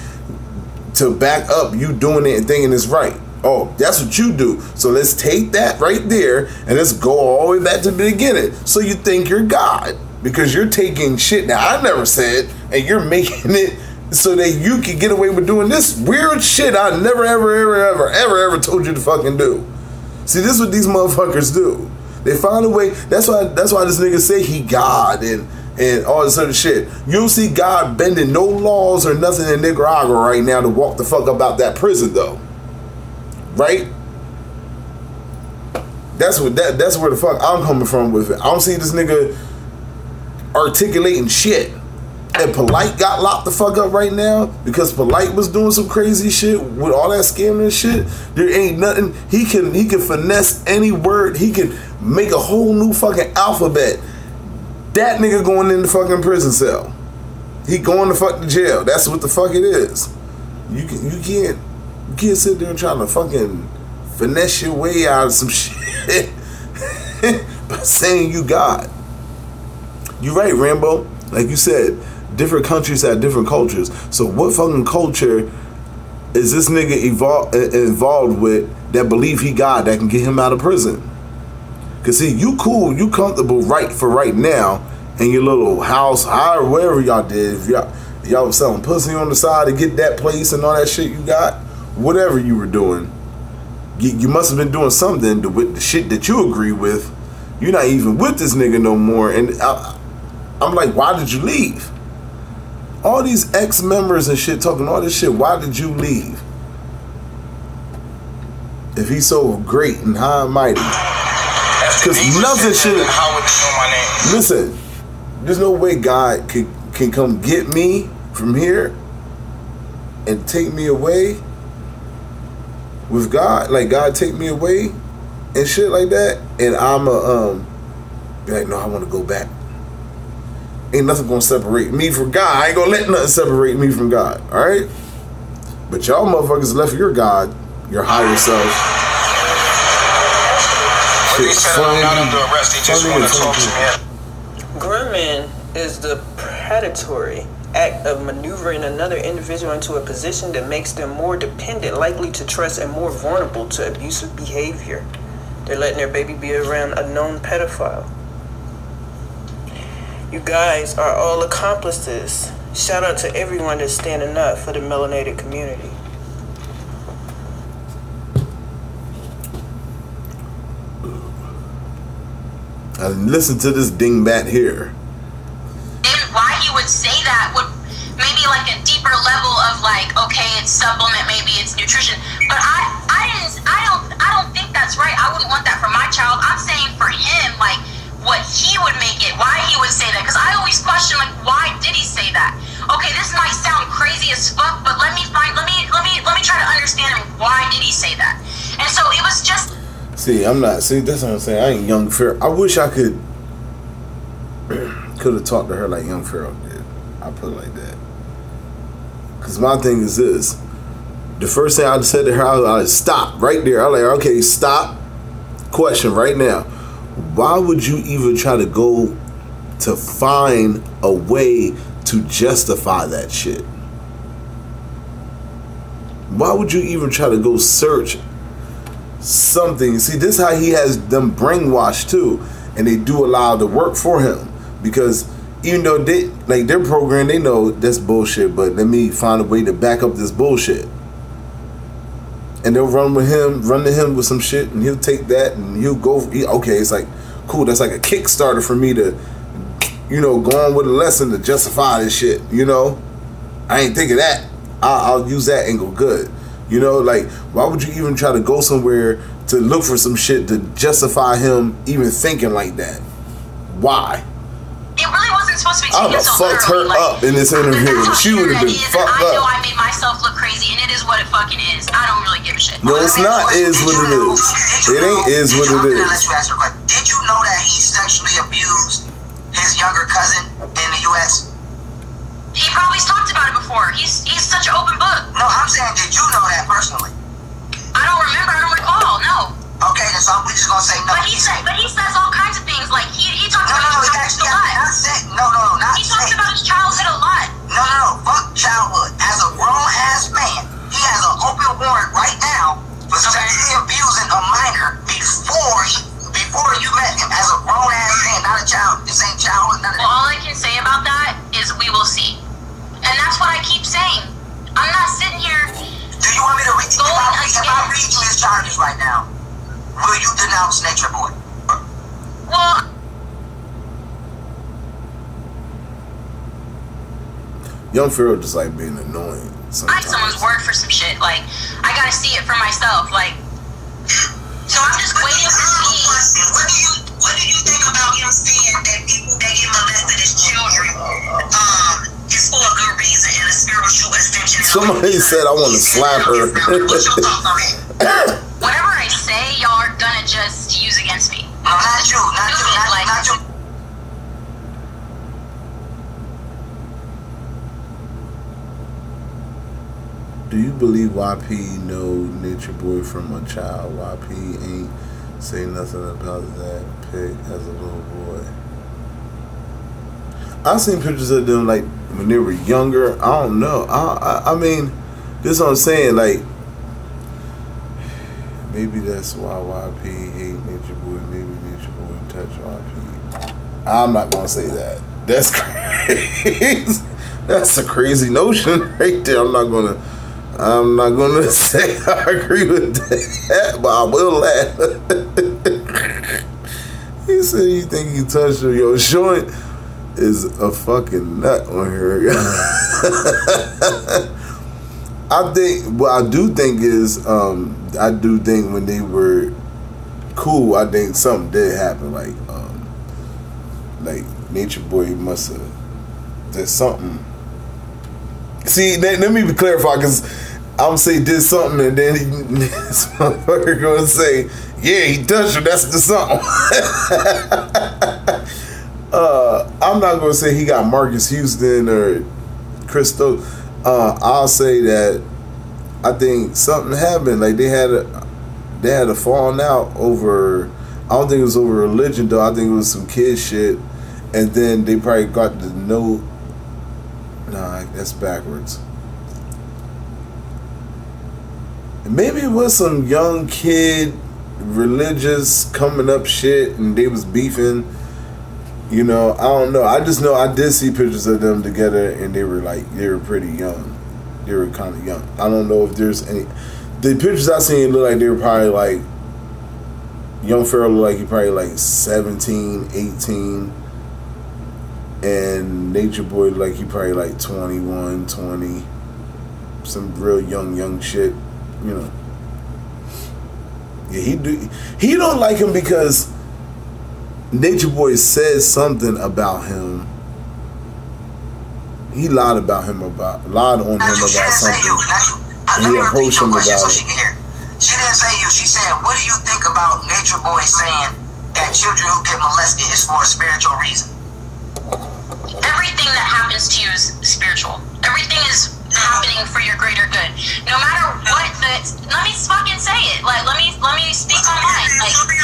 to back up you doing it and thinking it's right? Oh, that's what you do. So let's take that right there and let's go all the way back to the beginning. So you think you're God because you're taking shit that I never said and you're making it so that you can get away with doing this weird shit I never ever told you to fucking do. See, this is what these motherfuckers do. They find a way. That's why this nigga say he God and all this other shit. You don't see God bending no laws or nothing in Nicaragua right now to walk the fuck up out that prison though. Right? That's where the fuck I'm coming from with it. I don't see this nigga articulating shit. And Polite got locked the fuck up right now because Polite was doing some crazy shit with all that scamming and shit. There ain't nothing. He can finesse any word. He can make a whole new fucking alphabet. That nigga going in the fucking prison cell. He going to fuck the jail. That's what the fuck it is. You can't sit there and try to fucking finesse your way out of some shit by saying you God. You right, Rambo. Like you said, different countries have different cultures. So what fucking culture is this nigga involved with that believe he God that can get him out of prison? Cause see, you cool, you comfortable right now in your little house, wherever y'all did. Y'all was selling pussy on the side to get that place and all that shit you got. Whatever you were doing, you must have been doing something with the shit that you agree with. You're not even with this nigga no more. And I'm like, why did you leave? All these ex-members and shit talking all this shit. Why did you leave? If he's so great and high and mighty. Because nothing should. Listen, there's no way God can come get me from here and take me away with God. Like God take me away and shit like that. And I'm be like, no, I want to go back. Ain't nothing gonna separate me from God. I ain't gonna let nothing separate me from God. Alright? But y'all motherfuckers left your God, your higher self. Grooming is the predatory act of maneuvering another individual into a position that makes them more dependent, likely to trust, and more vulnerable to abusive behavior. They're letting their baby be around a known pedophile. You guys are all accomplices. Shout out to everyone that's standing up for the melanated community. And listen to this dingbat here. And why he would say that would maybe like a deeper level of like, okay, it's supplement, maybe it's nutrition. But I don't think that's right. I wouldn't want that for my child. I'm saying for him, like, what he would make it, why he would say that, because I always question, like, why did he say that? Okay, this might sound crazy as fuck, but let me try to understand him. Why did he say that? And so it was just. That's what I'm saying. I ain't Young Pharaoh. I wish I could have talked to her like Young Pharaoh did. I put it like that. Because my thing is this. The first thing I said to her, I was stop right there. I was like, okay, stop. Question right now. Why would you even try to go to find a way to justify that shit? Why would you even try to go search something? See, this is how he has them brainwashed too, and they do allow the work for him, because even though they like their program, they know that's bullshit, but let me find a way to back up this bullshit. And they'll run to him with some shit, and he'll take that and he'll go. Okay, it's like, cool, that's like a Kickstarter for me to, go on with a lesson to justify this shit, I ain't think of that. I'll use that and go good. Like, why would you even try to go somewhere to look for some shit to justify him even thinking like that? Why? It really wasn't supposed to be taken so fucked her up in this interview. She would have been fucked up. I know I made myself look crazy, and it is what it fucking is. I don't really give a shit. No, it's not is what it is. It ain't is what it is. Did you know that he sexually abused his younger cousin in the U.S.? He probably talked about it before. He's such an open book. No, I'm saying, did you know that personally? I don't remember. I don't recall. No. Okay, then so we're just gonna say no. But he says all kinds of things. Like he talks about his childhood a lot. He talks about his childhood a lot. No. Fuck childhood. As a grown ass man, he has an open warrant right now for sexually abusing a minor before you met him. As a grown ass man, not a child. This ain't childhood. None of that. Well, all I can say about that is we will see, and that's what I keep saying. I'm not sitting here. Do you want me to read? If I read you his charges right now, will you denounce Nature Boy? Well, Young Pharaoh just like being annoying sometimes. I someone's word for some shit. Like, I gotta see it for myself. Like, so I'm just waiting to see. What do you think about him saying that people that get molested as children is for a good reason and a spiritual extension? Somebody said I want to slap her. What's your thoughts on that? Whatever I say, y'all are gonna just use against me. No, not you. Not you. Do you believe YP know Nature Boy from a child? YP ain't say nothing about that pic as a little boy. I've seen pictures of them like when they were younger. I don't know. I mean, this is what I'm saying. Like, maybe that's why YP hate Nature Boy. Maybe Nature Boy touch YP. I'm not gonna say that. That's crazy. That's a crazy notion right there. I'm not gonna say I agree with that, but I will laugh. He said, "You think you touched her? Yo, joint is a fucking nut on her." I think what I do think is I do think when they were cool, I think something did happen. Like Nature Boy must have did something. See, let me clarify, because I'm say did something, and then this motherfucker gonna say, yeah, he touched her. That's the something. I'm not gonna say he got Marcus Houston or Christo. I'll say that I think something happened. Like they had a falling out over. I don't think it was over religion though. I think it was some kid shit, and then they probably got to know. Nah, that's backwards. Maybe it was some young kid religious coming up shit, and they was beefing. You know, I don't know. I just know I did see pictures of them together, and they were pretty young. They were kind of young. I don't know if there's any. The pictures I seen look like they were probably like. Young Pharaoh looked like he probably like 17, 18. And Nature Boy looked like he probably like 21, 20. Some real young shit, you know. Yeah, he don't like him because Nature Boy says something about him. He lied on him about something. And he approached him about it. She didn't say you. She said, what do you think about Nature Boy saying that children who get molested is for a spiritual reason? Everything that happens to you is spiritual. Everything is happening for your greater good. No matter what let me fucking say it. Like, let me speak my mind. Like, okay,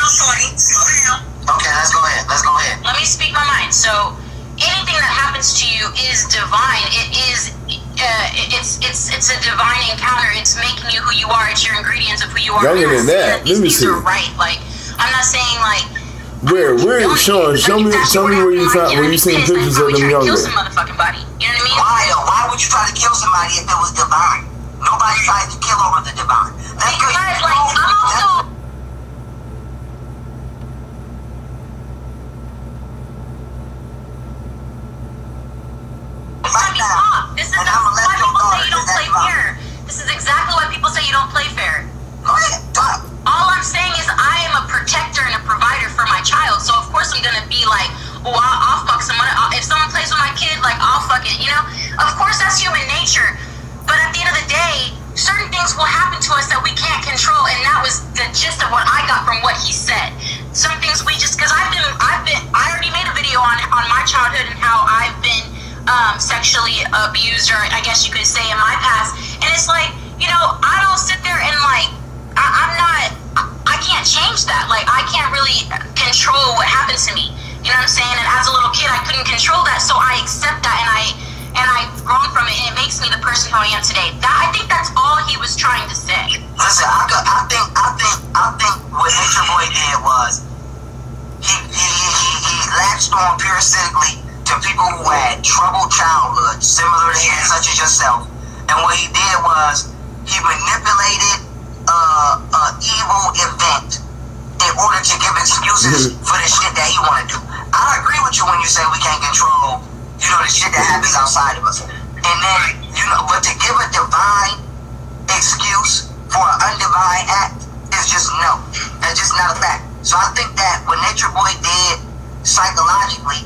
let's go ahead. Let me speak my mind. So, anything that happens to you is divine. It is it's a divine encounter. It's making you who you are. It's your ingredients of who you are. Younger than that. Let me see. Are right. Like, I'm not saying like. Where Sean? Show me where you seen pictures of them younger. Kill some motherfucking body. You know what I mean? Why would you try to kill somebody if it was divine? Nobody tries to kill over the divine. Because like I'm also. This is why people say you don't play fair. This is exactly why people say you don't play fair. All I'm saying is I am a protector and a provider for my child. So of course I'm gonna be like, oh, I'll fuck someone. If someone plays with my kid, like I'll fuck it. You know, of course that's human nature. But at the end of the day, certain things will happen to us that we can't control, and that was the gist of what I got from what he said. Some things we just, because I already made a video on my childhood and how I've been sexually abused, or I guess you could say in my past. And it's like, you know, I don't sit there and like, I can't change that. Like, I can't really control what happened to me. You know what I'm saying? And as a little kid, I couldn't control that, so I accept that, and I've grown from it, and it makes me the person who I am today. I think that's all he was trying to say. Listen, I think what Nature Boy did was he latched on parasitically to people who had troubled childhoods, similar to him, such as yourself. And what he did was he manipulated an evil event in order to give excuses for the shit that he wanted to do. I agree with you when you say we can't control, you know, the shit that happens outside of us. And then, you know, but to give a divine excuse for an undivine act is just no. That's just not a fact. So I think that what Nature Boy did psychologically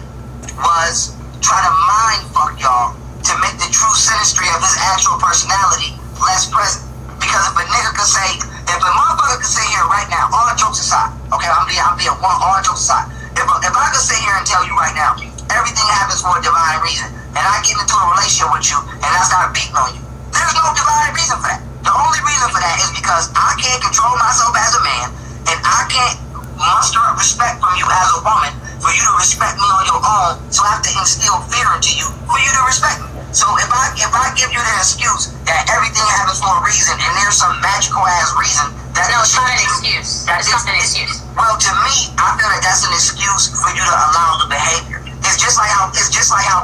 was try to mind fuck y'all to make the true synastry of his actual personality less present. Because if a nigga could say, if a motherfucker could sit here right now, all jokes aside, okay, I'm being all jokes aside. If I could sit here and tell you right now, everything happens for a divine reason, and I get into a relationship with you, and I start beating on you, there's no divine reason for that. The only reason for that is because I can't control myself as a man, and I can't muster up respect from you as a woman for you to respect me on your own, so I have to instill fear into you for you to respect me. So if I give you the excuse that everything happens for a reason, and there's some magical ass reason that no, it's not an excuse. That's not an excuse. Well, to me, I feel like that's an excuse for you to allow the behavior. It's just like how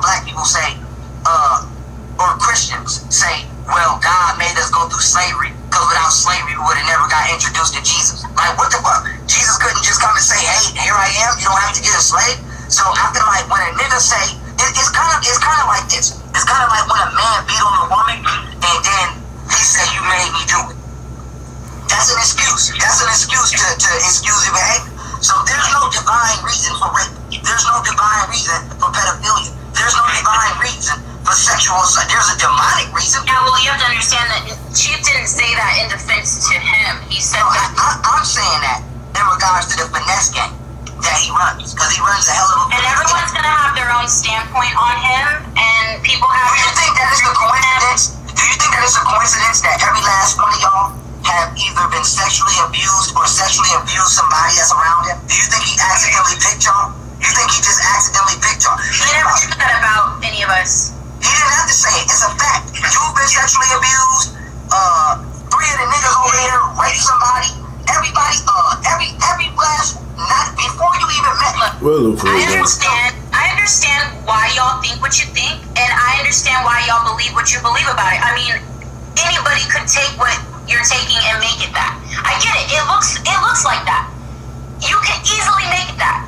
black people say, or Christians say, well, God made us go through slavery because without slavery we would have never got introduced to Jesus. Like, what the fuck? Jesus couldn't just come and say, hey, here I am, you don't have to get enslaved. So I feel like when a nigga say, it's kind of like this. It's kind of like when a man beat on a woman and then he say, you made me do it. That's an excuse. That's an excuse to excuse your behavior. So there's no divine reason for rape. There's no divine reason for pedophilia. There's no divine reason for sexual assault. There's a demonic reason. Yeah, well, you have to understand that Chief didn't say that in defense to him. He said that. I'm saying that in regards to the finesse game that he runs, because he runs a hell of a. And everyone's gonna have their own standpoint on him, and people have. Do you think that is a coincidence? Do you think that it's a coincidence that every last one of y'all have either been sexually abused or sexually abused somebody that's around him? Do you think he accidentally picked y'all? You think he just accidentally picked y'all? He never said that about any of us. He didn't have to say it. It's a fact. You've been sexually abused. 3 of the niggas over here raped somebody. Everybody, every last not before you even met. Well, I understand why y'all think what you think, and I understand why y'all believe what you believe about it. I mean, anybody could take what you're taking and make it that. I get it. It looks like that. You can easily make it that.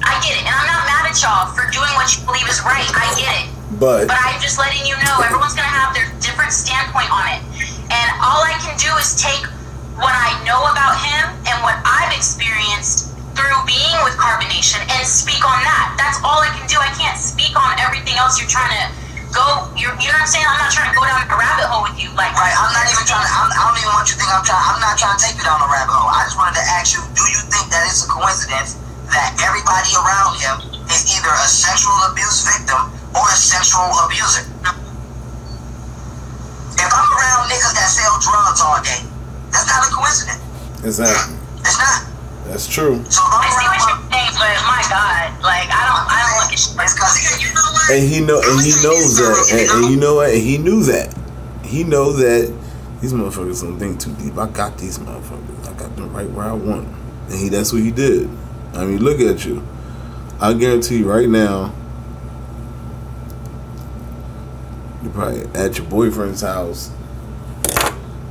I get it, and I'm not mad at y'all for doing what you believe is right. I get it. But I'm just letting you know, everyone's gonna have their different standpoint on it, and all I can do is take what I know about him and what I've experienced through being with Carbonation and speak on that. That's all I can do. I can't speak on everything else you're trying to go. You know what I'm saying? I'm not trying to go down a rabbit hole with you. Like, right, I'm not even trying to. I don't even want you to think I'm not trying to take you down a rabbit hole. I just wanted to ask you, do you think that it's a coincidence that everybody around him is either a sexual abuse victim or a sexual abuser? If I'm around niggas that sell drugs all day, that's not a coincidence. Exactly. It's not. That's true. So if I'm I see what you're saying, but my God, like I don't look at shit. It's because and he knows that, and you know what? And he knew that. He knows that these motherfuckers don't think too deep. I got these motherfuckers. I got them right where I want them. And that's what he did. I mean, look at you. I guarantee you right now, you're probably at your boyfriend's house,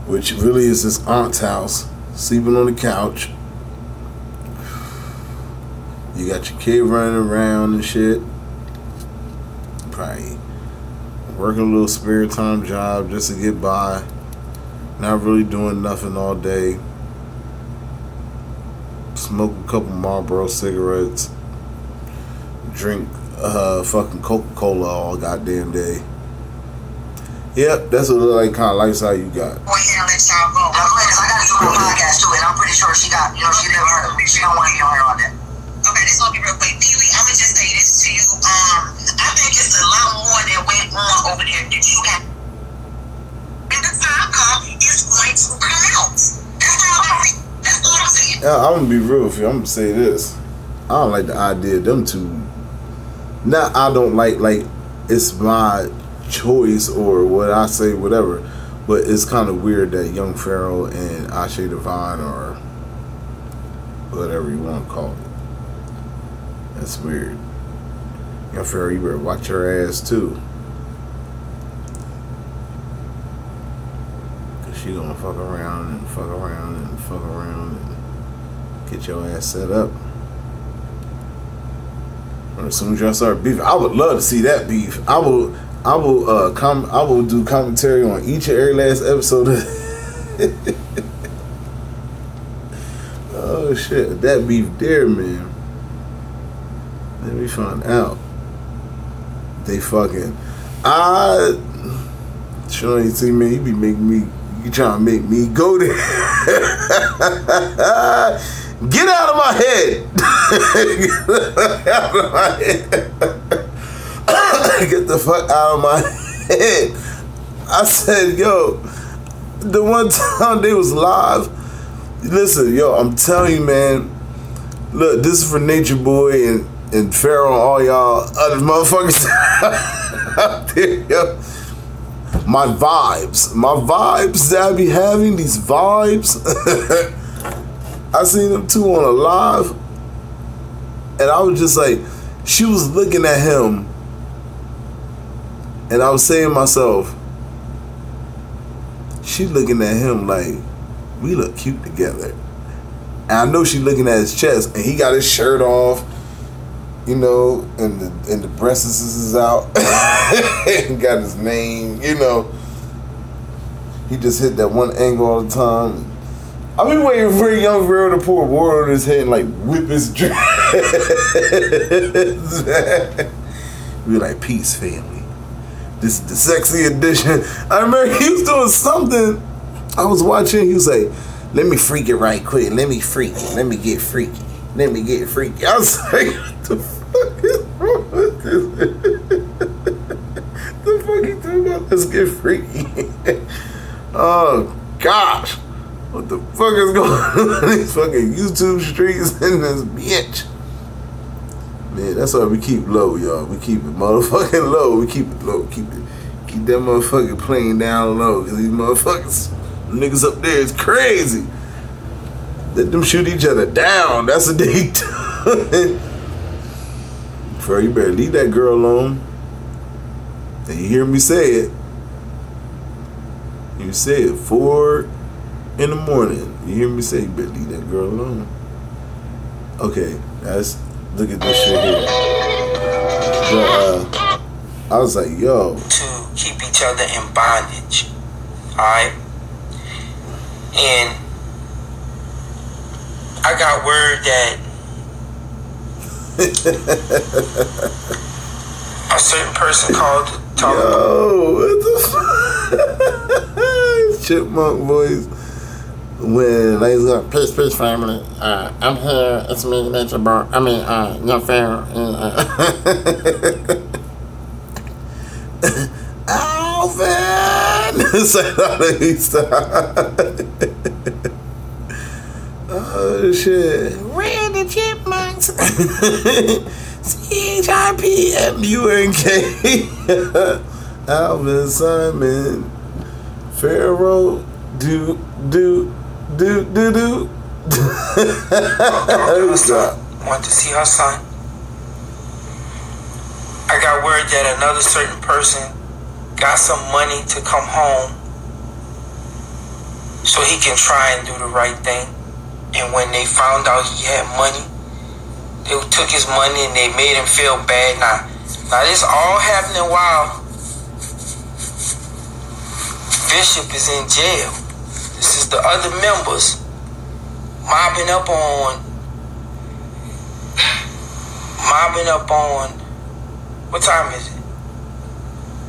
which really is his aunt's house, sleeping on the couch. You got your kid running around and shit. Probably working a little spare time job just to get by. Not really doing nothing all day. Smoke a couple Marlboro cigarettes. Drink fucking Coca-Cola all goddamn day. Yep, that's what like kind of lifestyle you got. Well, yeah, let's go. Now, ladies, I gotta do my podcast too, and I'm pretty sure she got, she never heard of me. She don't want to be on here all day. Okay, this gonna be real quick. Pee-wee, I'm gonna just say this to you. I think it's a lot more that went on over there that you have. And the time comes, it's going to come out. That's all I'm saying. Yeah, I'm gonna be real with you. I'm gonna say this. I don't like the idea of them two. Not I don't like it's my choice or what I say, whatever. But it's kind of weird that Young Pharaoh and Ashe Divine or whatever you want to call it. That's weird. Young Pharaoh, you better watch your ass too. Cause she gonna fuck around and fuck around and fuck around and get your ass set up. And as soon as y'all start beefing, I would love to see that beef. I will do commentary on each and every last episode. Oh shit, that beef there, man. Let me find out. They fucking. Sure, you see, man, you trying to make me go there. Get out of my head. Get out of my head. Get the fuck out of my head. I said, yo, the one time they was live. Listen, yo, I'm telling you, man. Look, this is for Nature Boy and Pharaoh and all y'all other motherfuckers out there, yo. My vibes that I be having, these vibes. I seen them two on a live, and I was just like, she was looking at him And I was saying to myself, she looking at him like, we look cute together. And I know she looking at his chest, and he got his shirt off, you know, and the breasts is out. And got his name, you know. He just hit that one angle all the time. I've been waiting for a young girl to pour water on his head and like whip his dress. We like, peace, family. This is the sexy edition. I remember he was doing something. I was watching. He was like, let me freak it right quick. Let me freak it. Let me get freaky. Let me get freaky. I was like, what the fuck is wrong with this? The fuck you talking about? Let's get freaky. Oh, gosh. What the fuck is going on in these fucking YouTube streets in this bitch? Man, that's why we keep low, y'all. We keep it motherfucking low. We keep it low. Keep that motherfucking plane down low. Because these motherfuckers, niggas up there is crazy. Let them shoot each other down. That's what they do. Bro, you better leave that girl alone. And you hear me say it. You say it 4 in the morning. You hear me say, you better leave that girl alone. Okay, look at this shit here. But, I was like, yo. To keep each other in bondage. Alright? And I got word that a certain person called to talk. Yo, what the fuck? Chipmunk voice. When they was going, peace, family. I'm here. It's me, Nature Bar. I mean, your family. Alvin! Oh, shit. We're the Chipmunks. CHIPMUNK. Alvin, Simon, Pharaoh, do. Want to see her son. I got word that another certain person got some money to come home so he can try and do the right thing. And when they found out he had money, they took his money and they made him feel bad. Now this all happening while Bishop is in jail. This is the other members mobbing up on what time is it?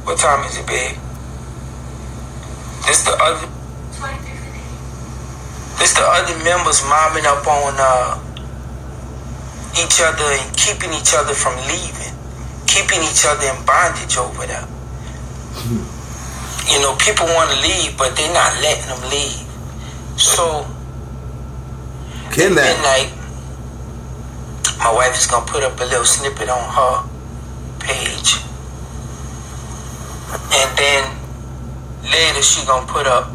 What time is it, babe? This the other members mobbing up on each other and keeping each other from leaving, keeping each other in bondage over there. You know, people want to leave, but they're not letting them leave. So, then like, my wife is gonna put up a little snippet on her page, and then later she gonna put up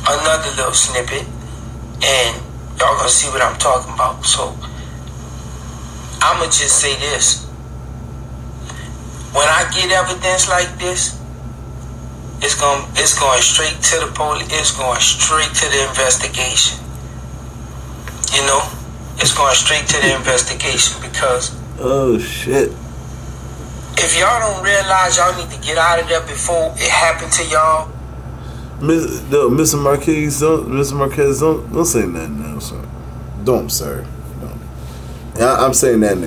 another little snippet, and y'all gonna see what I'm talking about. So, I'ma just say this: when I get evidence like this, it's going straight to the police. It's going straight to the investigation. You know, it's going straight to the investigation because. Oh shit! If y'all don't realize y'all need to get out of there before it happened to y'all. Mr. Marquez, don't say nothing now, sir. Don't, sir. No. I'm saying that on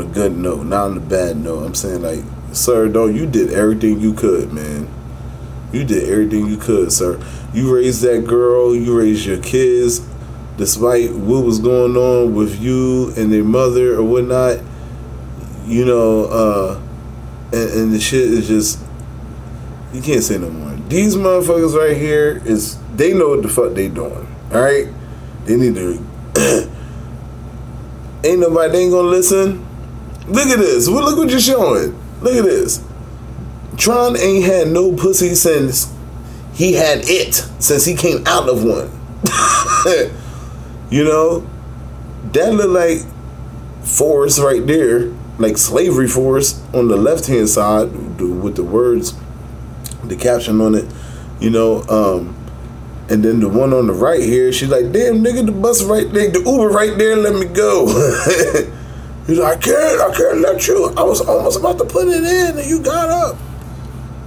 a good note, not on a bad note. I'm saying like, sir, you did everything you could, man. You did everything you could, sir. You raised that girl. You raised your kids, despite what was going on with you and their mother or whatnot. You know, and the shit is just, you can't say no more. These motherfuckers right here they know what the fuck they doing. All right, they need to. They ain't gonna listen. Look at this. Look what you're showing. Look at this. Tron ain't had no pussy since he had it, since he came out of one. You know, that look like Forrest right there. like slavery force on the left hand side with the words, the caption on it, you know. And then the one on the right here, she's like, damn nigga, the bus right there, the Uber right there, let me go. He's like, I can't let you. I was almost about to put it in and you got up.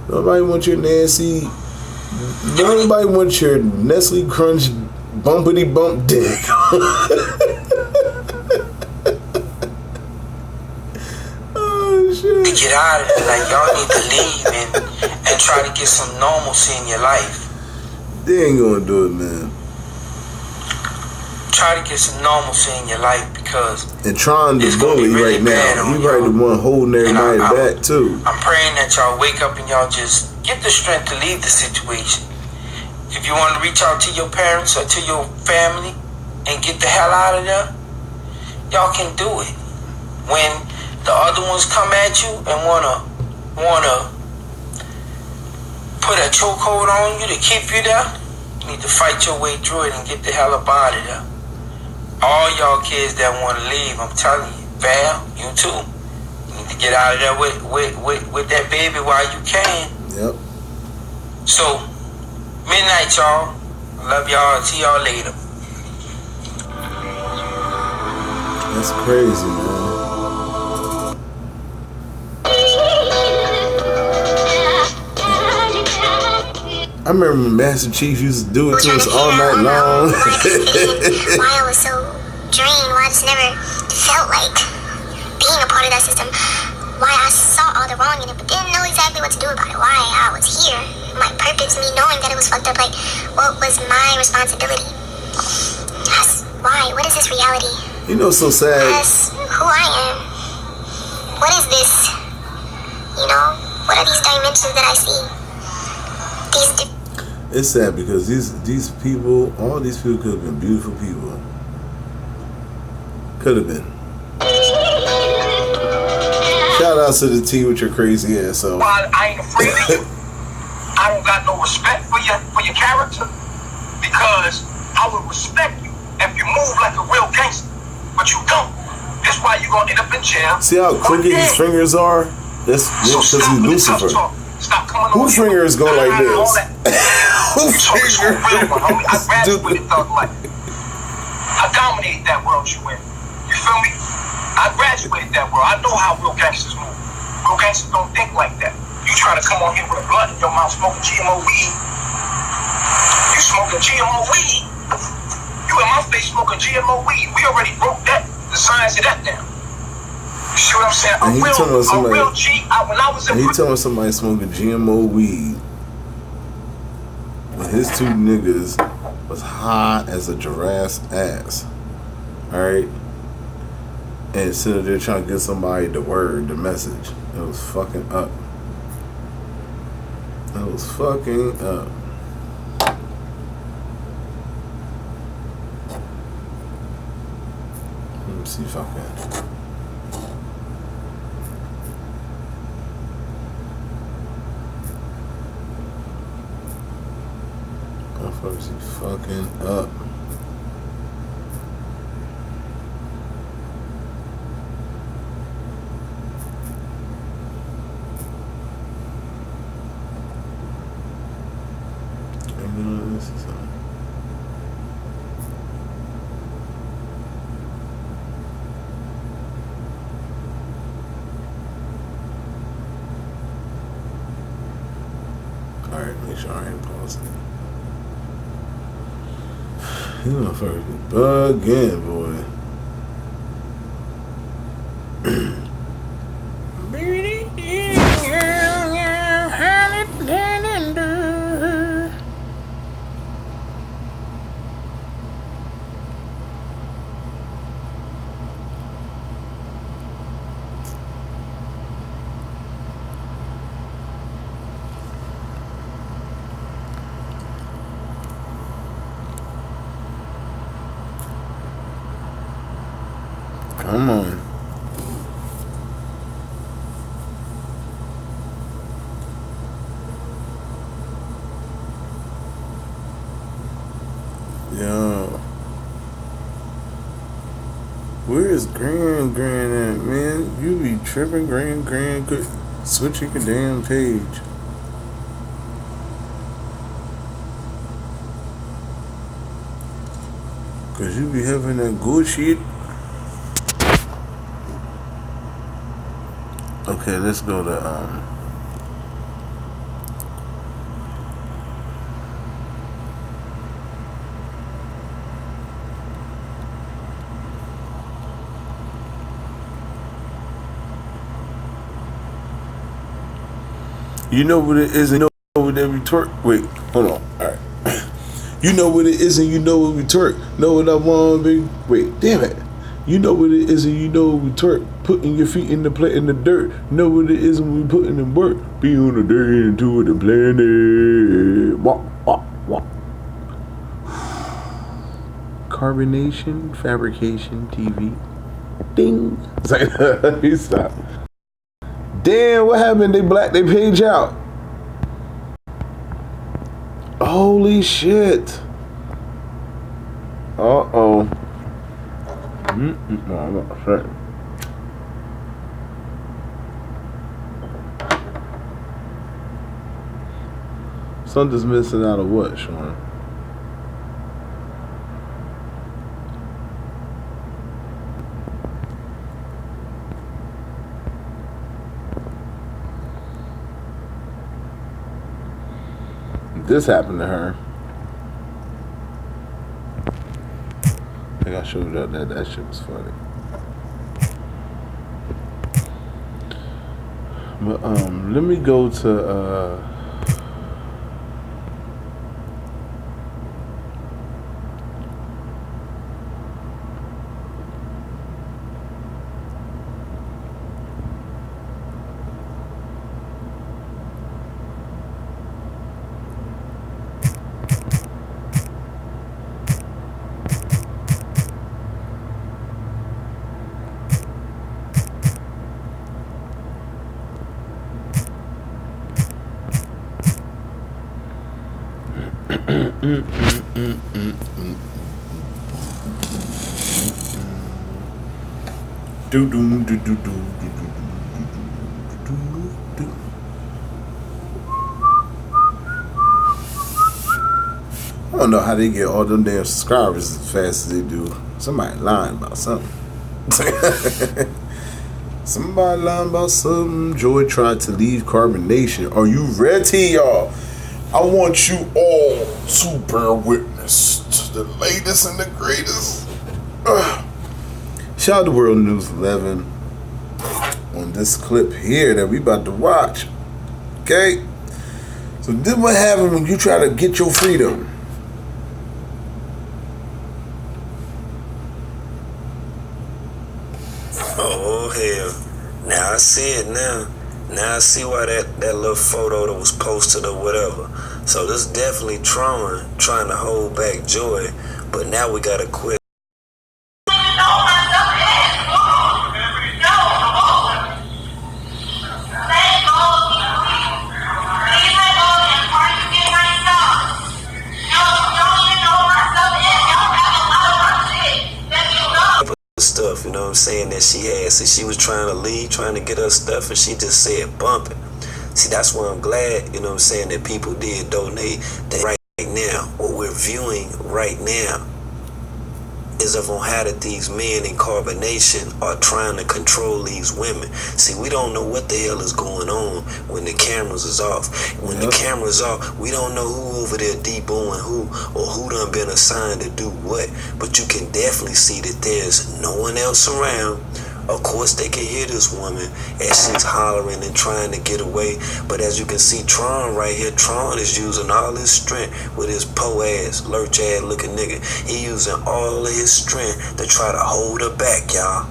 Nobody wants your Nancy. Nobody wants your Nestle Crunch bumpity bump dick. Oh shit. To get out of it, like y'all need to leave and try to get some normalcy in your life. They ain't gonna do it, man. Try to get some normalcy in your life because and trying to bully really right now. He probably the one holding everybody back too. I'm praying that y'all wake up and y'all just get the strength to leave the situation. If you want to reach out to your parents or to your family and get the hell out of there, y'all can do it. When the other ones come at you and wanna put a chokehold on you to keep you there, you need to fight your way through it and get the hell up out of there. All y'all kids that want to leave, I'm telling you, Val, you too. You need to get out of there with that baby while you can. Yep. So, midnight, y'all. I love y'all. See y'all later. That's crazy, man. I remember Master Chief used to do it to us all night long. Why I was so drained, why I just never felt like being a part of that system. Why I saw all the wrong in it, but didn't know exactly what to do about it. Why I was here. My purpose, me knowing that it was fucked up, like, what was my responsibility? That's why. What is this reality? You know, so sad. That's who I am. What is this? You know, what are these dimensions that I see? It's sad because these people, all these people could have been beautiful people. Could have been. Shout out to the T with your crazy ass. So while I ain't afraid of you, I don't got no respect for your character because I would respect you if you move like a real gangster, but you don't. That's why you gonna end up in jail. See how crooked his fingers are? That's because he's Lucifer. Whose fingers go like this? Whose fingers? I graduated thug life. I dominated that world you in. You feel me? I graduated that world. I know how real gangsters move. Real gangsters don't think like that. You trying to come on here with a blunt in your mouth smoking GMO weed. You smoking GMO weed? You in my face smoking GMO weed. We already broke that, the science of that now. You see what I'm saying? And he when telling somebody smoking GMO weed when his two niggas was high as a giraffe's ass. Alright? And sitting there trying to get somebody the word, the message. It was fucking up. It was fucking up. Let me see if I can. Motherfuckers, he fucking up. This is alright, make sure I ain't pausing it. You motherfuckers be bugging, boy. Come on. Yo. Where Where's Grand at, man? You be tripping, Grand. Switching your damn page. Cause you be having that good shit. Okay, let's go to you know what it is and you know what every twerk. Wait, hold on. Alright. You know what it is and you know what we twerk. Know what I want, baby? Wait, damn it. You know what it is and you know what we twerk. Putting your feet in the dirt. Know what it is and we putting in work. Be on the day into the planet. Walk. Carbonation, fabrication, TV. Ding. Stop. Damn, what happened? They blacked their page out. Holy shit. Uh-oh. No, I'm not sure. Something's missing out of what, Sean? This happened to her. I think I showed up that shit was funny. But let me go to I don't know how they get all them damn subscribers as fast as they do. Somebody lying about something. Somebody lying about something. Joy tried to leave Carbonation. Are you ready, y'all? I want you all to bear witness to the latest and the greatest. Shout out to World News 11 on this clip here that we about to watch. Okay? So this is what happens when you try to get your freedom. Oh, hell. Now I see it now. Now I see why that little photo that was posted or whatever. So this definitely trying to hold back Joy, but now we gotta quit. Stuff, you know what I'm saying, that she had. See, she was trying to leave, trying to get her stuff, and she just said bump it. See, that's why I'm glad, you know what I'm saying, that people did donate. That right now, what we're viewing right now is of on how that these men in Carbonation are trying to control these women. See, we don't know what the hell is going on when the cameras is off. When the cameras off, we don't know who over there deboing who or who done been assigned to do what. But you can definitely see that there's no one else around. Of course, they can hear this woman as she's hollering and trying to get away. But as you can see, Tron right here, Tron is using all his strength with his po-ass, lurch-ass looking nigga. He using all of his strength to try to hold her back, y'all.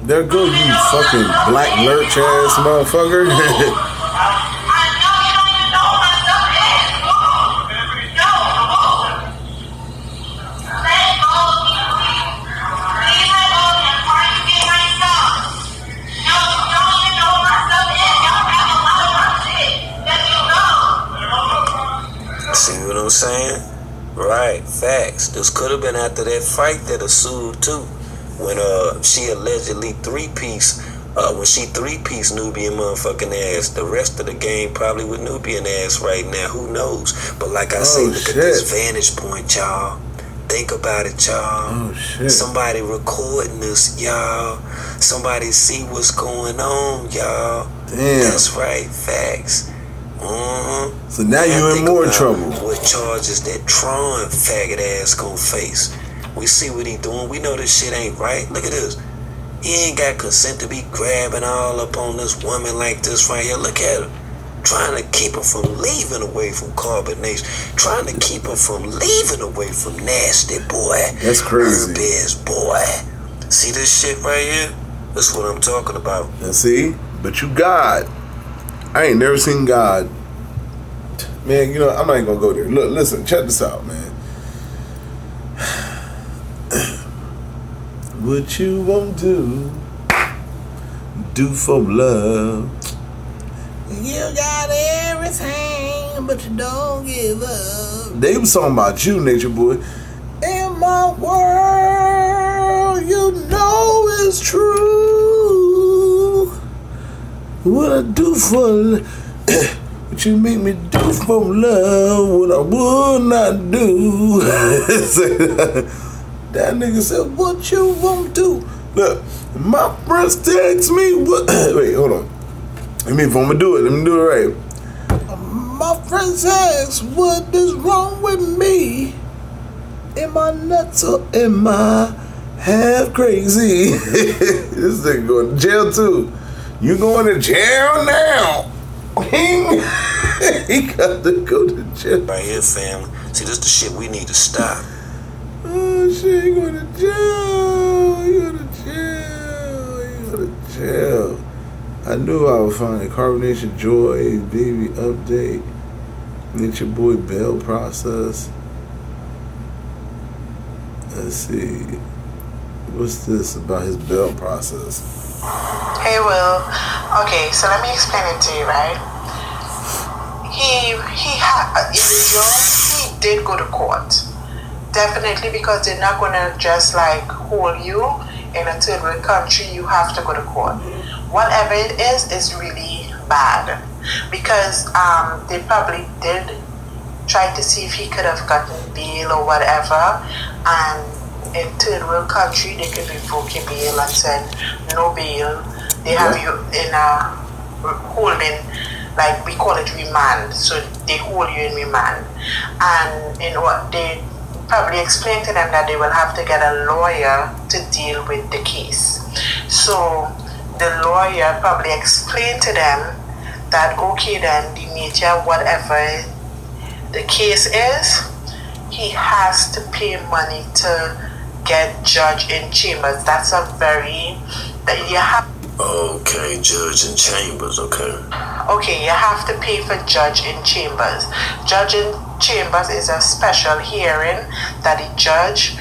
There go you fucking black lurch-ass motherfucker. See what I'm saying? Right, facts. This could have been after that fight that sued too. When she allegedly when she three-piece Nubian motherfucking ass. The rest of the game probably with Nubian ass right now. Who knows? But like I say, look at this vantage point, y'all. Think about it, y'all. Oh, shit. Somebody recording this, y'all. Somebody see what's going on, y'all. Damn. That's right, facts. So now you're in more trouble. What charges that Tron faggot ass gonna face? We see what he doing. We know this shit ain't right. Look at this. He ain't got consent to be grabbing all up on this woman like this right here. Look at her. Trying to keep her from leaving away from carbonation. Trying to keep her from leaving away from nasty, boy. That's crazy. Herb-ass boy. See this shit right here? That's what I'm talking about. And see? But you God. I ain't never seen God. Man, you know, I'm not even gonna go there. Look, listen, check this out, man. What you won't do for love. You got everything, but you don't give up. They was talking about you, Nature Boy. In my world, you know it's true. What I do for what you make me do for love, what I would not do. That nigga said, what you won't do? Look, my friends text me, what? Wait, hold on. Let me do it right. My friends ask, what is wrong with me? Am I nuts or am I half crazy? This nigga going to jail too. You going to jail now? He got to go to jail. Right here, family. See, this is the shit we need to stop. Oh shit, you going to jail. You going to jail. I knew I would find a Carbonation Joy baby update. Get your boy bail process. Let's see. What's this about his bail process? Hey, Will. Okay, so let me explain it to you, right? He did go to court. Definitely, because they're not gonna just like hold you in a third world country. You have to go to court. Whatever it is really bad, because they probably did try to see if he could have gotten bail or whatever, and in third world country they could revoke your bail and send no bail. They have you in a holding, like we call it remand. So they hold you in remand, and in what they probably explained to them that they will have to get a lawyer to deal with the case. So the lawyer probably explained to them that okay, then the nature, whatever the case is, he has to pay money to get judge in chambers. That's a very that you have. Okay, judge in chambers. Okay, you have to pay for judge in chambers. Judge in chambers is a special hearing that the judge,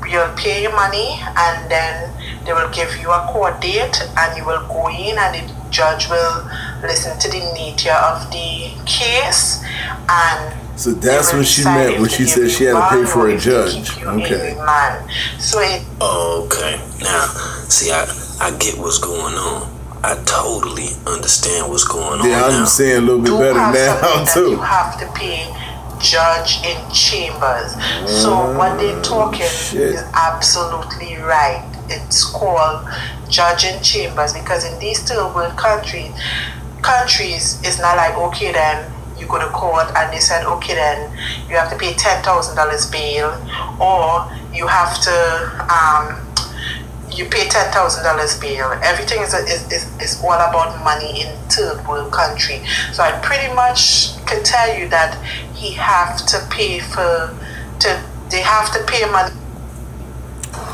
you'll pay your money and then they will give you a court date and you will go in and the judge will listen to the nature of the case. And so that's what she meant when she said she had to pay for a judge. Okay. So okay. Now, see, I get what's going on. I totally understand what's going on. Yeah, I understand a little bit better now too. You have to pay judge in chambers. So what they're talking is absolutely right. It's called judge in chambers because in these third world countries, it's not like okay then you go to court and they said okay then you have to pay $10,000 bail or you have to you pay $10,000 bail. Everything is all about money in third world country. So I pretty much can tell you that they have to pay money.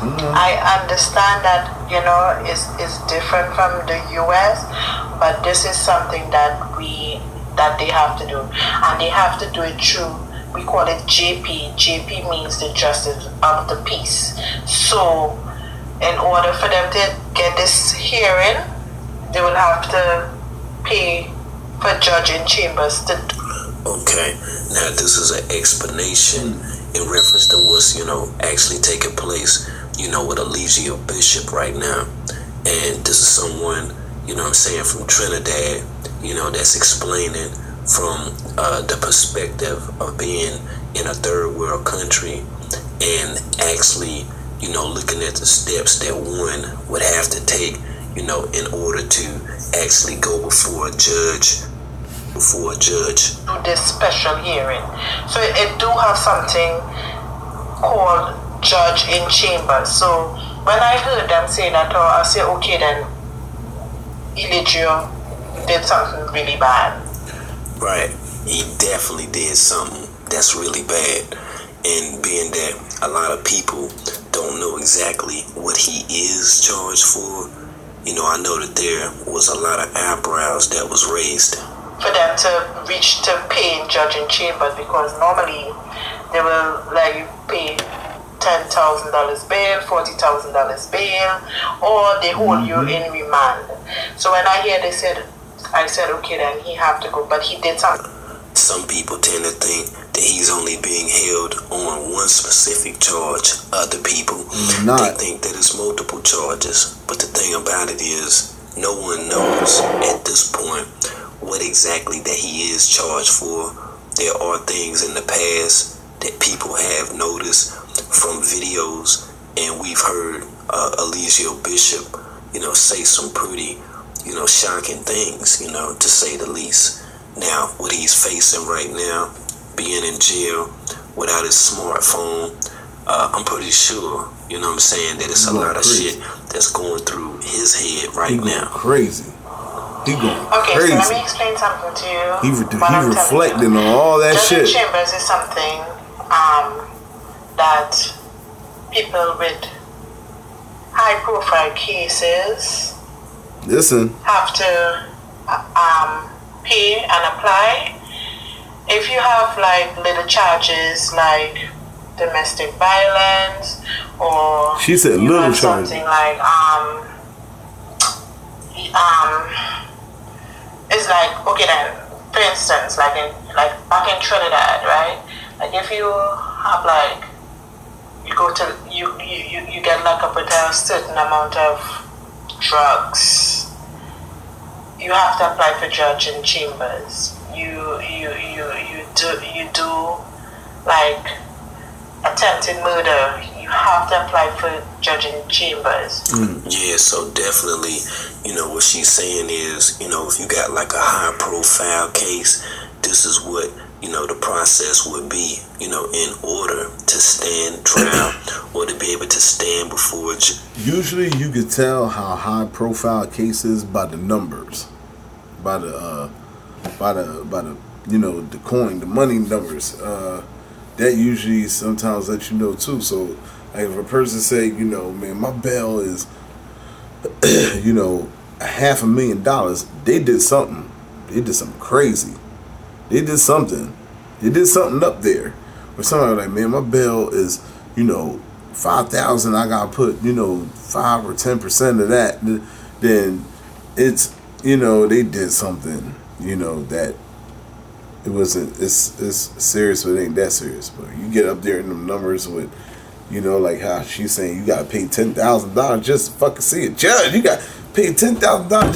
I understand that it's different from the US, but this is something that they have to do, and they have to do it through, we call it JP. JP means the justice of the peace. So in order for them to get this hearing, they will have to pay for judge in chambers to Okay, now this is an explanation in reference to what's, actually taking place, with Alicia Bishop right now. And this is someone, from Trinidad, that's explaining from the perspective of being in a third world country and actually, looking at the steps that one would have to take, in order to actually go before a judge. Do this special hearing. So it do have something called judge in chambers. So when I heard them say that, I said, okay, then Elijah did something really bad. Right. He definitely did something that's really bad. And being that a lot of people don't know exactly what he is charged for, I know that there was a lot of eyebrows that was raised. For them to reach to pay in judge in chambers, because normally they will let you pay $10,000 bail, $40,000 bail, or they hold you in remand. So when I hear I said, okay, then he have to go, but he did something. Some people tend to think that he's only being held on one specific charge. Other people, they think that it's multiple charges. But the thing about it is, no one knows at this point what exactly that he is charged for. There are things in the past that people have noticed from videos, and we've heard Alicia Bishop, say some pretty, shocking things, to say the least. Now, what he's facing right now, being in jail without his smartphone, I'm pretty sure, that it's a lot of shit that's going through his head right now. Crazy. He going okay, crazy. So let me explain something to you. He reflecting on all that shit. Judge in chambers is something that people with high-profile cases have to pay and apply. If you have like little charges like domestic violence, or she said little charges, something like it's like, okay then, for instance, like back in Trinidad, right? Like if you have like, you go to you get locked up with a certain amount of drugs, you have to apply for judge in chambers. You do like attempted murder, you have to apply for judge in chambers. Yeah, so definitely, what she's saying is, if you got like a high profile case, this is what, the process would be, in order to stand trial or to be able to stand before a judge. Usually you can tell how high profile cases by the numbers, by the the coin, the money numbers. That usually sometimes lets you know too. So like if a person say, man, my bail is $500,000, they did something. They did something crazy. They did something up there. Or somebody like, man, my bail is, $5,000, I gotta put, 5 or 10% of that. Then it's, they did something, that it's serious, but it ain't that serious. But you get up there in them numbers with, like how she's saying you gotta pay $10,000 just to fucking see a judge. You got pay $10,000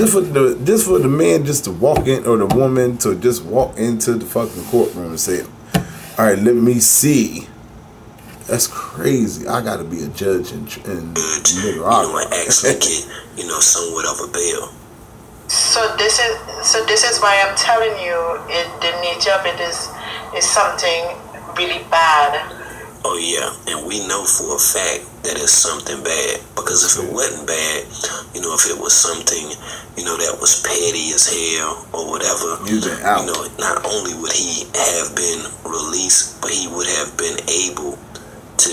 just for the man just to walk in, or the woman to just walk into the fucking courtroom and say, all right, let me see. That's crazy. I gotta be a judge in Nicaragua. Actually get, somewhat of a bail. So this is why I'm telling you, the nature of it is something really bad. Oh yeah, and we know for a fact that it's something bad, because if it wasn't bad, if it was something, that was petty as hell or whatever, not only would he have been released, but he would have been able to,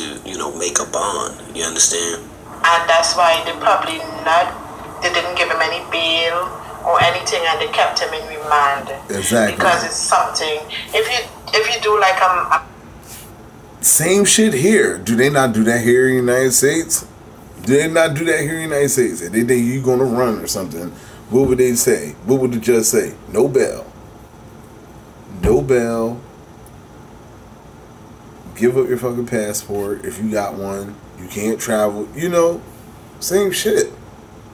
make a bond. You understand? And that's why they didn't give him any bail or anything, and they kept him in remand. Exactly. Because it's something. If you do like same shit here. Do they not do that here in the United States? Do they not do that here in the United States? If they think you're gonna run or something, what would they say? What would the judge say? No bail. no bail. Give up your fucking passport if you got one. You can't travel. You know, same shit.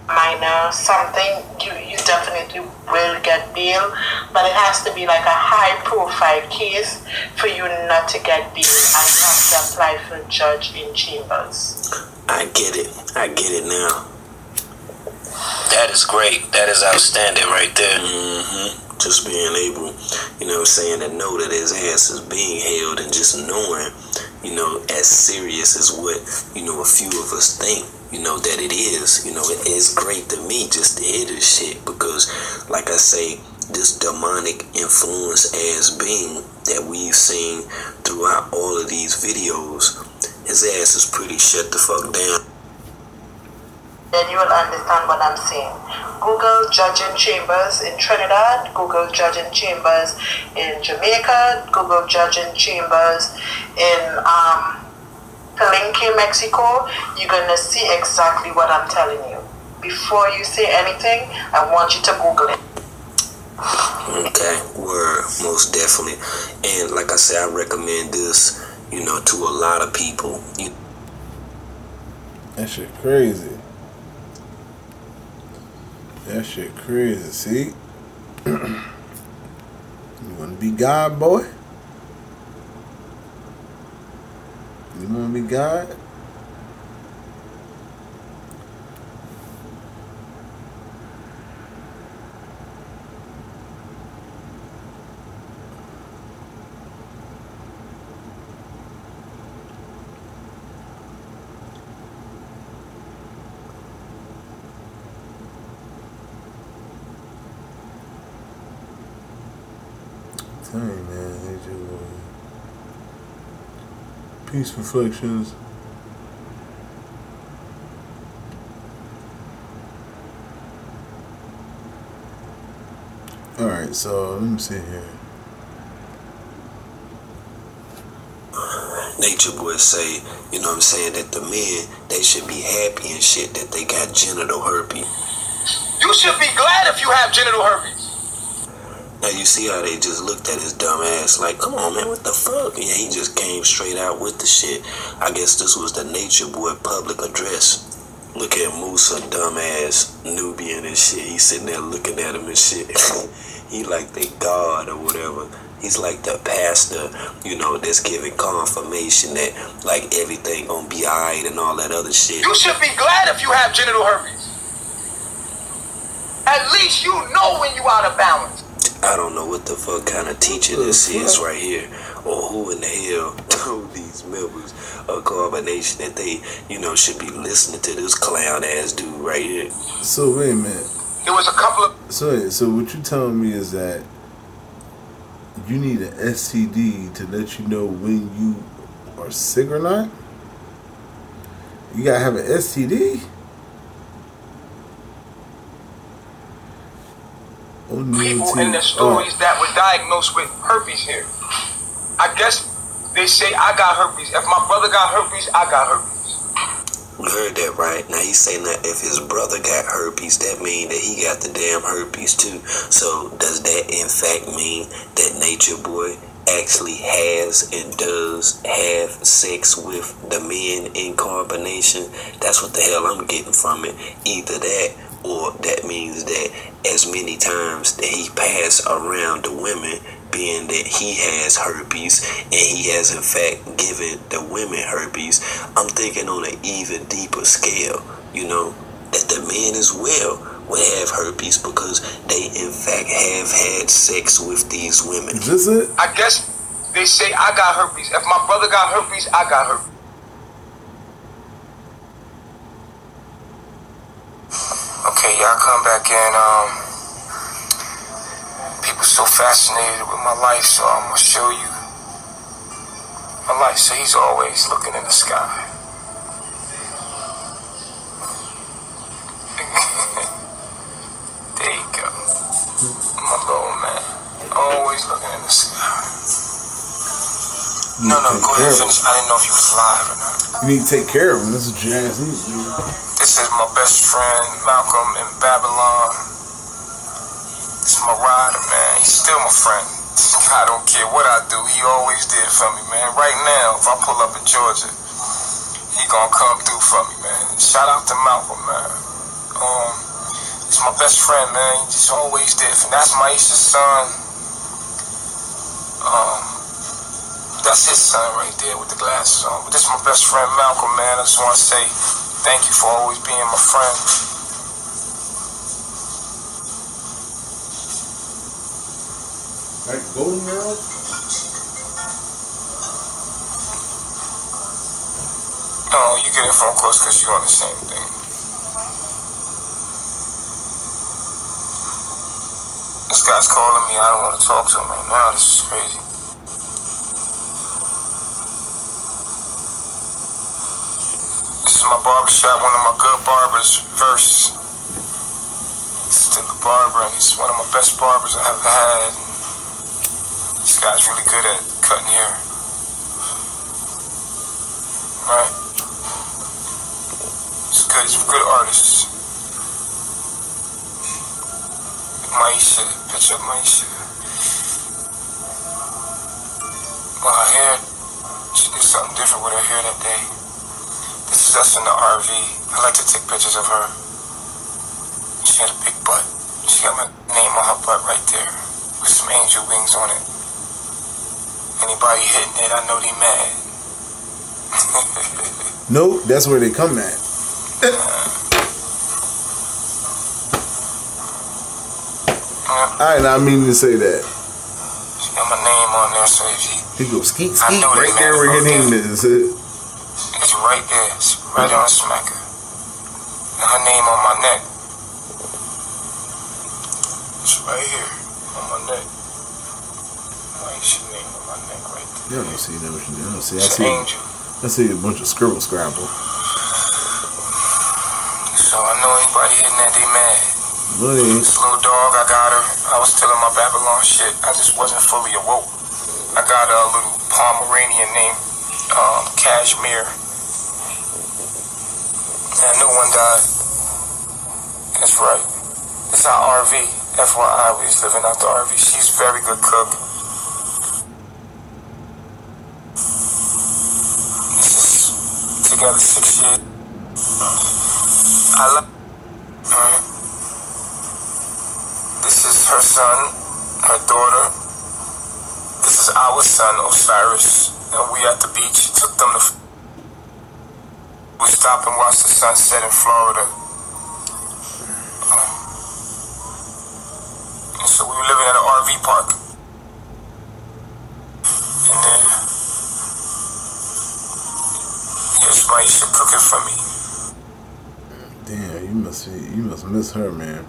Minor, something, you definitely will get bail, but it has to be like a high profile case for you not to get bail, and you have to apply for a judge in chambers. I get it now. That is great. That is outstanding right there. Just being able, you know, saying to know that his ass is being held, and just knowing, you know, as serious as what, you know, a few of us think, you know, that it is. You know, it is great to me just to hear this shit, because, like I say, this demonic influence as being that we've seen throughout all of these videos, his ass is pretty shut the fuck down. Then you will understand what I'm saying. Google judging chambers in Trinidad, Google judging chambers in Jamaica, Google judging chambers in Palenque, Mexico. You're going to see exactly what I'm telling you. Before you say anything, I want you to Google it. Okay, word, most definitely. And like I said, I recommend this, you know, to a lot of people. That shit crazy. That shit crazy, see? You wanna be God, boy? You wanna be God? Hey man, Peace Reflections. Alright, so let me see here. Nature Boy say, you know what I'm saying, that the men, they should be happy and shit that they got genital herpes. You should be glad if you have genital herpes. Now you see how they just looked at his dumb ass like, come on man, what the fuck? Yeah, he just came straight out with the shit. I guess this was the Nature Boy public address. Look at Musa, dumb ass Nubian and shit. He's sitting there looking at him and shit. He like the God or whatever. He's like the pastor, you know, that's giving confirmation that like everything gonna be alright and all that other shit. You should be glad if you have genital herpes. At least you know when you out of balance. I don't know what the fuck kind of teacher this is right here, or who in the hell told these members of Carbonation that they, you know, should be listening to this clown ass dude right here. So wait a minute. There was a couple of. So what you telling me is that you need an STD to let you know when you are sick or not? You gotta have an STD? People in the stories that were diagnosed with herpes here. I guess they say I got herpes. If my brother got herpes, I got herpes. You heard that right. Now he's saying that if his brother got herpes, that means that he got the damn herpes too. So does that in fact mean that Nature Boy actually has and does have sex with the men in Carbonation? That's what the hell I'm getting from it. Either that, or that means that as many times that he passed around the women, being that he has herpes and he has in fact given the women herpes, I'm thinking on an even deeper scale, you know, that the men as well would have herpes because they in fact have had sex with these women. Is this it? I guess they say I got herpes. If my brother got herpes, I got herpes. Okay, y'all come back in. People so fascinated with my life, so I'm gonna show you my life. So he's always looking in the sky. There you go. My little man. Always looking in the sky. No, go ahead and finish. I didn't know if you was alive or not. You need to take care of him. This is jazz. This is my best friend, Malcolm in Babylon. This is my rider, man. He's still my friend. I don't care what I do, he always did for me, man. Right now, if I pull up in Georgia, he gonna come through for me, man. Shout out to Malcolm, man. He's my best friend, man. He just always did. And that's Maisha's son. That's his son right there with the glasses on. But this is my best friend, Malcolm, man. I just want to say thank you for always being my friend. Right, Golden Girls? No, you get a phone calls because you're on the same thing. This guy's calling me. I don't want to talk to him right now. This is crazy. This is my barbershop, one of my good barbers, Verse. Still a barber, and he's one of my best barbers I ever had. This guy's really good at cutting hair. Right? He's good. He's a good artist. Maisha, picture of Maisha. Well, her hair, she did something different with her hair that day. This is us in the RV. I like to take pictures of her. She had a big butt. She got my name on her butt right there with some angel wings on it. Anybody hitting it, I know they mad. No, that's where they come at. I mean to say that. She got my name on there, so if he goes skeet skeet right there where your name is. It's right there. It's right on smacker. And her name on my neck. It's right here on my neck. She name on my neck right there. You don't see that. You don't see. I see a bunch of scribble scrabble. So I know anybody hitting that, they mad. Buddy. This little dog, I got her. I was still in my Babylon shit. I just wasn't fully awoke. I got a little Pomeranian named Cashmere. And a new one died. That's right. It's our RV. FYI, we was living out the RV. She's a very good cook. Together 6 years. I love her. This is her son, her daughter. This is our son, Osiris. And we at the beach. Took them to. We stopped and watched the sunset in Florida. And so we were living at an RV park. And then here's Maisha cooking for me. Damn, you must miss her, man.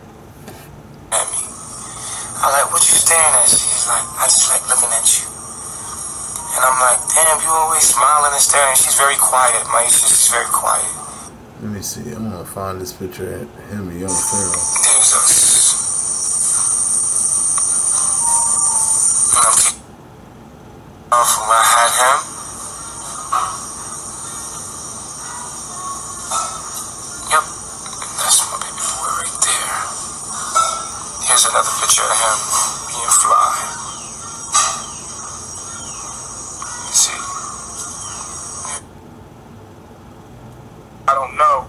At me. I like, what you staring at? She's like, I just like looking at you. And I'm like, damn, you always smiling and staring. She's very quiet, Maisha. She's very quiet. Let me see. I'm gonna find this picture of him and young Pharaoh. There's us. From where I had him. Yep, that's my baby boy right there. Here's another picture of him being fly. You see? I don't know.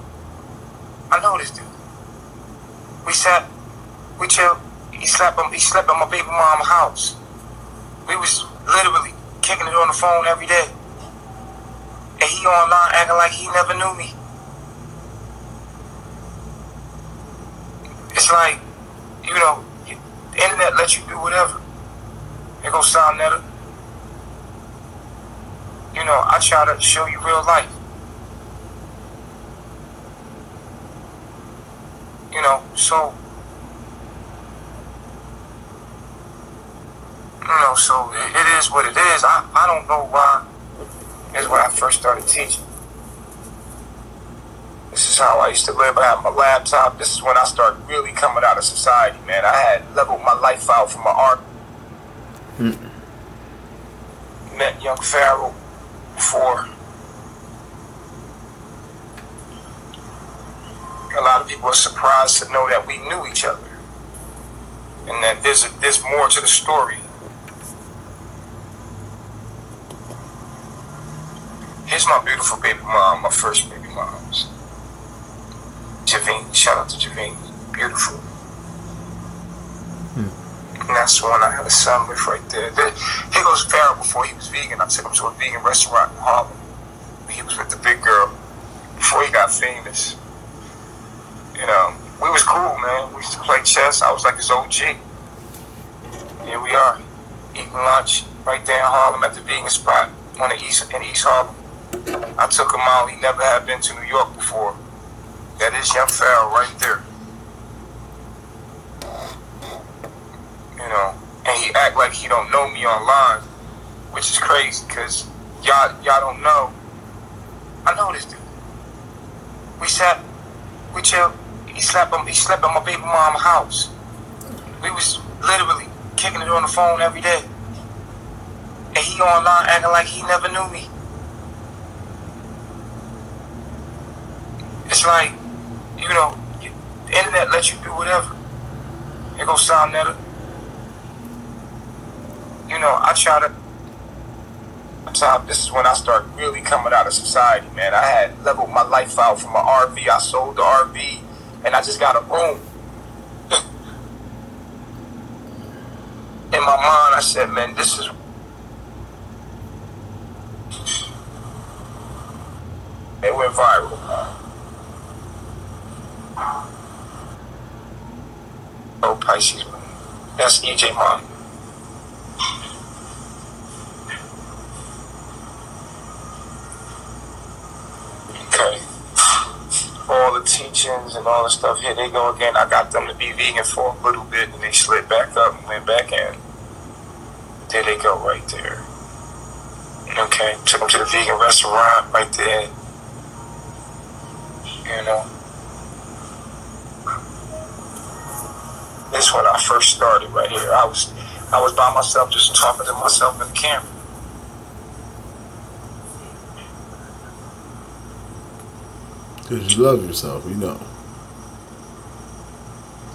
I know this dude. We chilled. He slept at my baby mama's house. We was literally kicking it on the phone every day. And he online acting like he never knew me. It's like, you know, the internet lets you do whatever. It goes sound better. You know, I try to show you real life. You know, so so it is what it is. I don't know why. It's when I first started teaching. This is how I used to live. I had my laptop. This is when I started really coming out of society, man. I had leveled my life out from my art. Met young Pharaoh before. A lot of people are surprised to know that we knew each other. And that there's more to the story. Here's my beautiful baby mom, my first baby mom. Javine, shout out to Javine. Beautiful. And that's the one I had a son with right there. He goes Pharaoh before he was vegan. I took him to a vegan restaurant in Harlem. He was with the big girl before he got famous. You know, we was cool, man. We used to play chess. I was like his OG. Here we are, eating lunch right there in Harlem at the vegan spot in East Harlem. I took him out. He never had been to New York before. That is young Pharaoh right there. You know, and he act like he don't know me online, which is crazy, because y'all don't know. I know this dude. We chilled. He slept at my baby mama's house. We was literally kicking it on the phone every day. And he online acting like he never knew me. It's like, you know, the internet lets you do whatever. Here goes Sam Netta. You know, I try to. This is when I started really coming out of society, man. I had leveled my life out from an RV. I sold the RV, and I just got a room. In my mind, I said, man, this is. It went viral. Oh, Pisces. That's EJ Mom. Okay. All the teachings and all the stuff, here they go again. I got them to be vegan for a little bit, and they slid back up and went back in. There they go right there. Okay, took them to the vegan restaurant right there. You know. This is when I first started right here. I was by myself, just talking to myself in the camera. Because you love yourself, you know.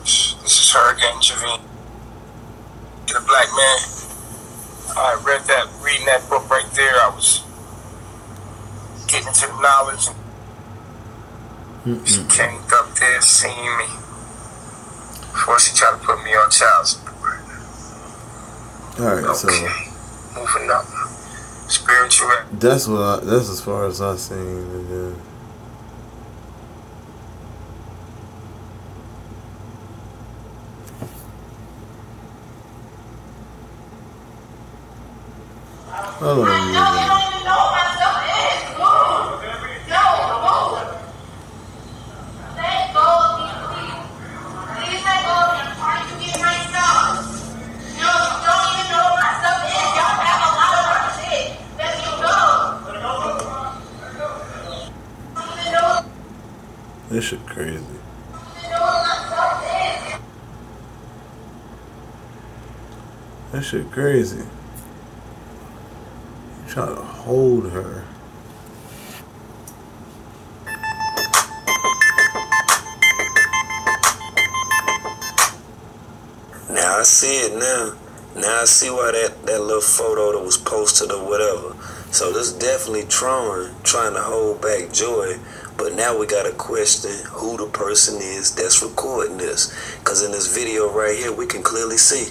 This is her again, Javine. The black man. I reading that book right there. I was getting into the knowledge. And she came up there, seeing me. Before she tried to put me on child support. Alright, okay. So moving up. Spiritual. That's as far as I seen, and then hold on. This shit crazy. That shit crazy. You try to hold her. Now I see it now. Now I see why that little photo that was posted or whatever. So this definitely trying to hold back joy. But now we gotta question who the person is that's recording this. Cause in this video right here, we can clearly see.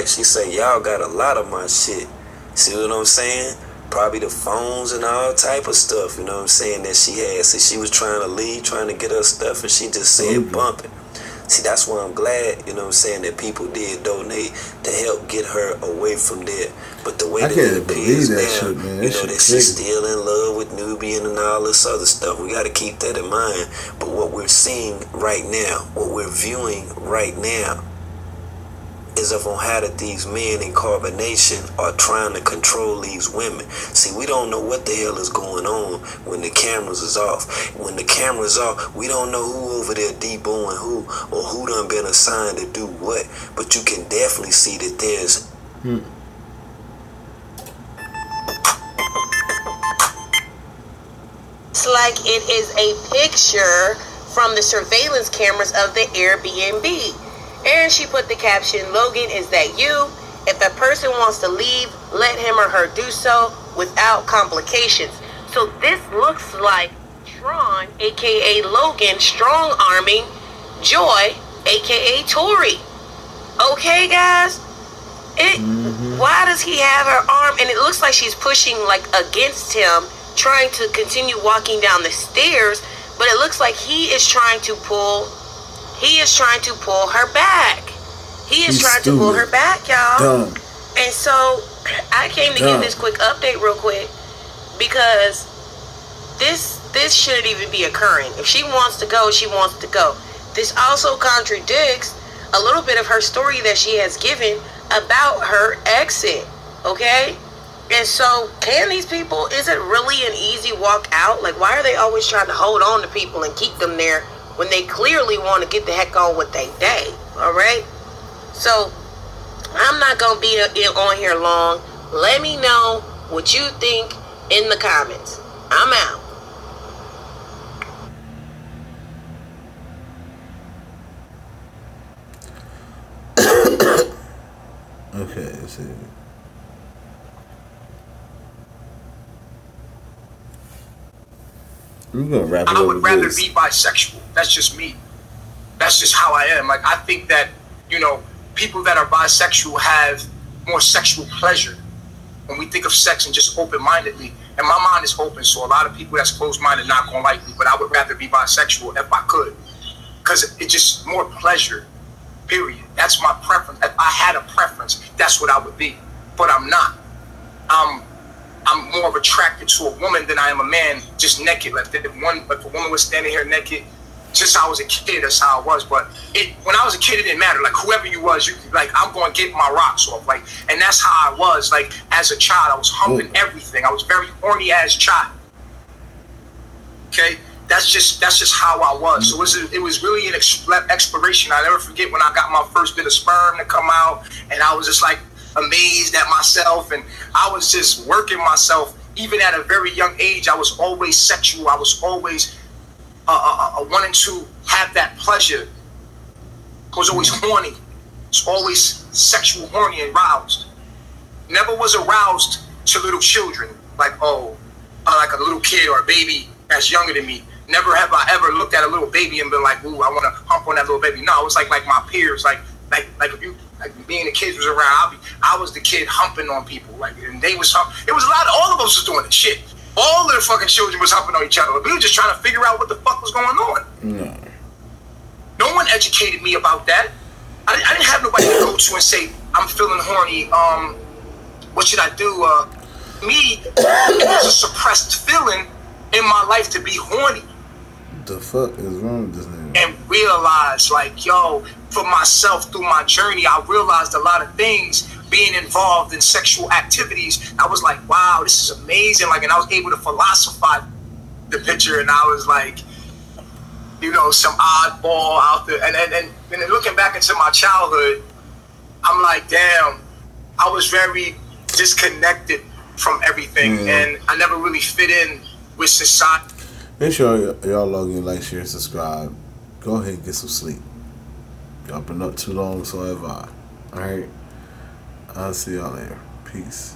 She say y'all got a lot of my shit. See what I'm saying? Probably the phones and all type of stuff, you know what I'm saying, that she had. See, she was trying to leave, trying to get her stuff, and she just said bumping. See, that's why I'm glad, you know what I'm saying, that people did donate to help get her away from there. But the way that it appears now, shit, man. you know, that she's still in love with Nubian and all this other stuff. We got to keep that in mind. But what we're seeing right now, what we're viewing right now, is of on how that these men in carbonation are trying to control these women. See, we don't know what the hell is going on when the cameras is off. When the cameras off, we don't know who over there deboing who, or who done been assigned to do what. But you can definitely see that there's It's like it is a picture from the surveillance cameras of the Airbnb. And she put the caption, "Logan, is that you? If a person wants to leave, let him or her do so without complications." So this looks like Tron, aka Logan, strong-arming Joy, aka Tori. Okay, guys? Why does he have her arm? And it looks like she's pushing like against him, trying to continue walking down the stairs, but it looks like he is trying to pull her back. He's trying to pull her back, y'all. Dumb. And so I came to give this quick update real quick because this shouldn't even be occurring. If she wants to go, she wants to go. This also contradicts a little bit of her story that she has given about her exit, okay? And so, can these people, is it really an easy walk out? Like, why are they always trying to hold on to people and keep them there when they clearly want to get the heck on with their day, all right? So, I'm not going to be on here long. Let me know what you think in the comments. I'm out. Okay, let's see. We're gonna wrap it up. I would rather be bisexual. That's just me. That's just how I am. Like, I think that, you know, people that are bisexual have more sexual pleasure when we think of sex and just open-mindedly. And my mind is open, so a lot of people that's closed-minded not gonna like me. But I would rather be bisexual if I could, because it's just more pleasure. Period. That's my preference. If I had a preference, that's what I would be. But I'm not. I'm more attracted to a woman than I am a man, just naked. Like if a woman was standing here naked, just how I was a kid, that's how I was. But when I was a kid, it didn't matter. Like whoever you was, I'm going to get my rocks off. Like, and that's how I was. Like as a child, I was humping everything. I was very horny as a child. Okay, that's just how I was. So it was really an exploration. I never forget when I got my first bit of sperm to come out, and I was just like amazed at myself, and I was just working myself. Even at a very young age, I was always sexual. I was always wanting to have that pleasure. I was always horny. I was always sexual, horny, and aroused. Never was aroused to little children, like like a little kid or a baby that's younger than me. Never have I ever looked at a little baby and been like, ooh, I want to hump on that little baby. No, it was like my peers, like if you, like being the kids was around, I was the kid humping on people, like, and they was it was a lot. All of us was doing this shit. All of the fucking children was humping on each other. We were just trying to figure out what the fuck was going on. No one educated me about that. I didn't have nobody to go to and say, I'm feeling horny. What should I do? Me, it was a suppressed feeling in my life to be horny. The fuck is wrong with this nigga? And realize, like, yo, for myself through my journey, I realized a lot of things being involved in sexual activities. I was like, wow, this is amazing. Like, and I was able to philosophize the picture, and I was like, you know, some oddball out there. And then looking back into my childhood, I'm like, damn, I was very disconnected from everything, and I never really fit in with society. Make sure y'all log in, like, share, subscribe. Go ahead and get some sleep. Y'all been up too long, so have I. Alright? I'll see y'all later. Peace.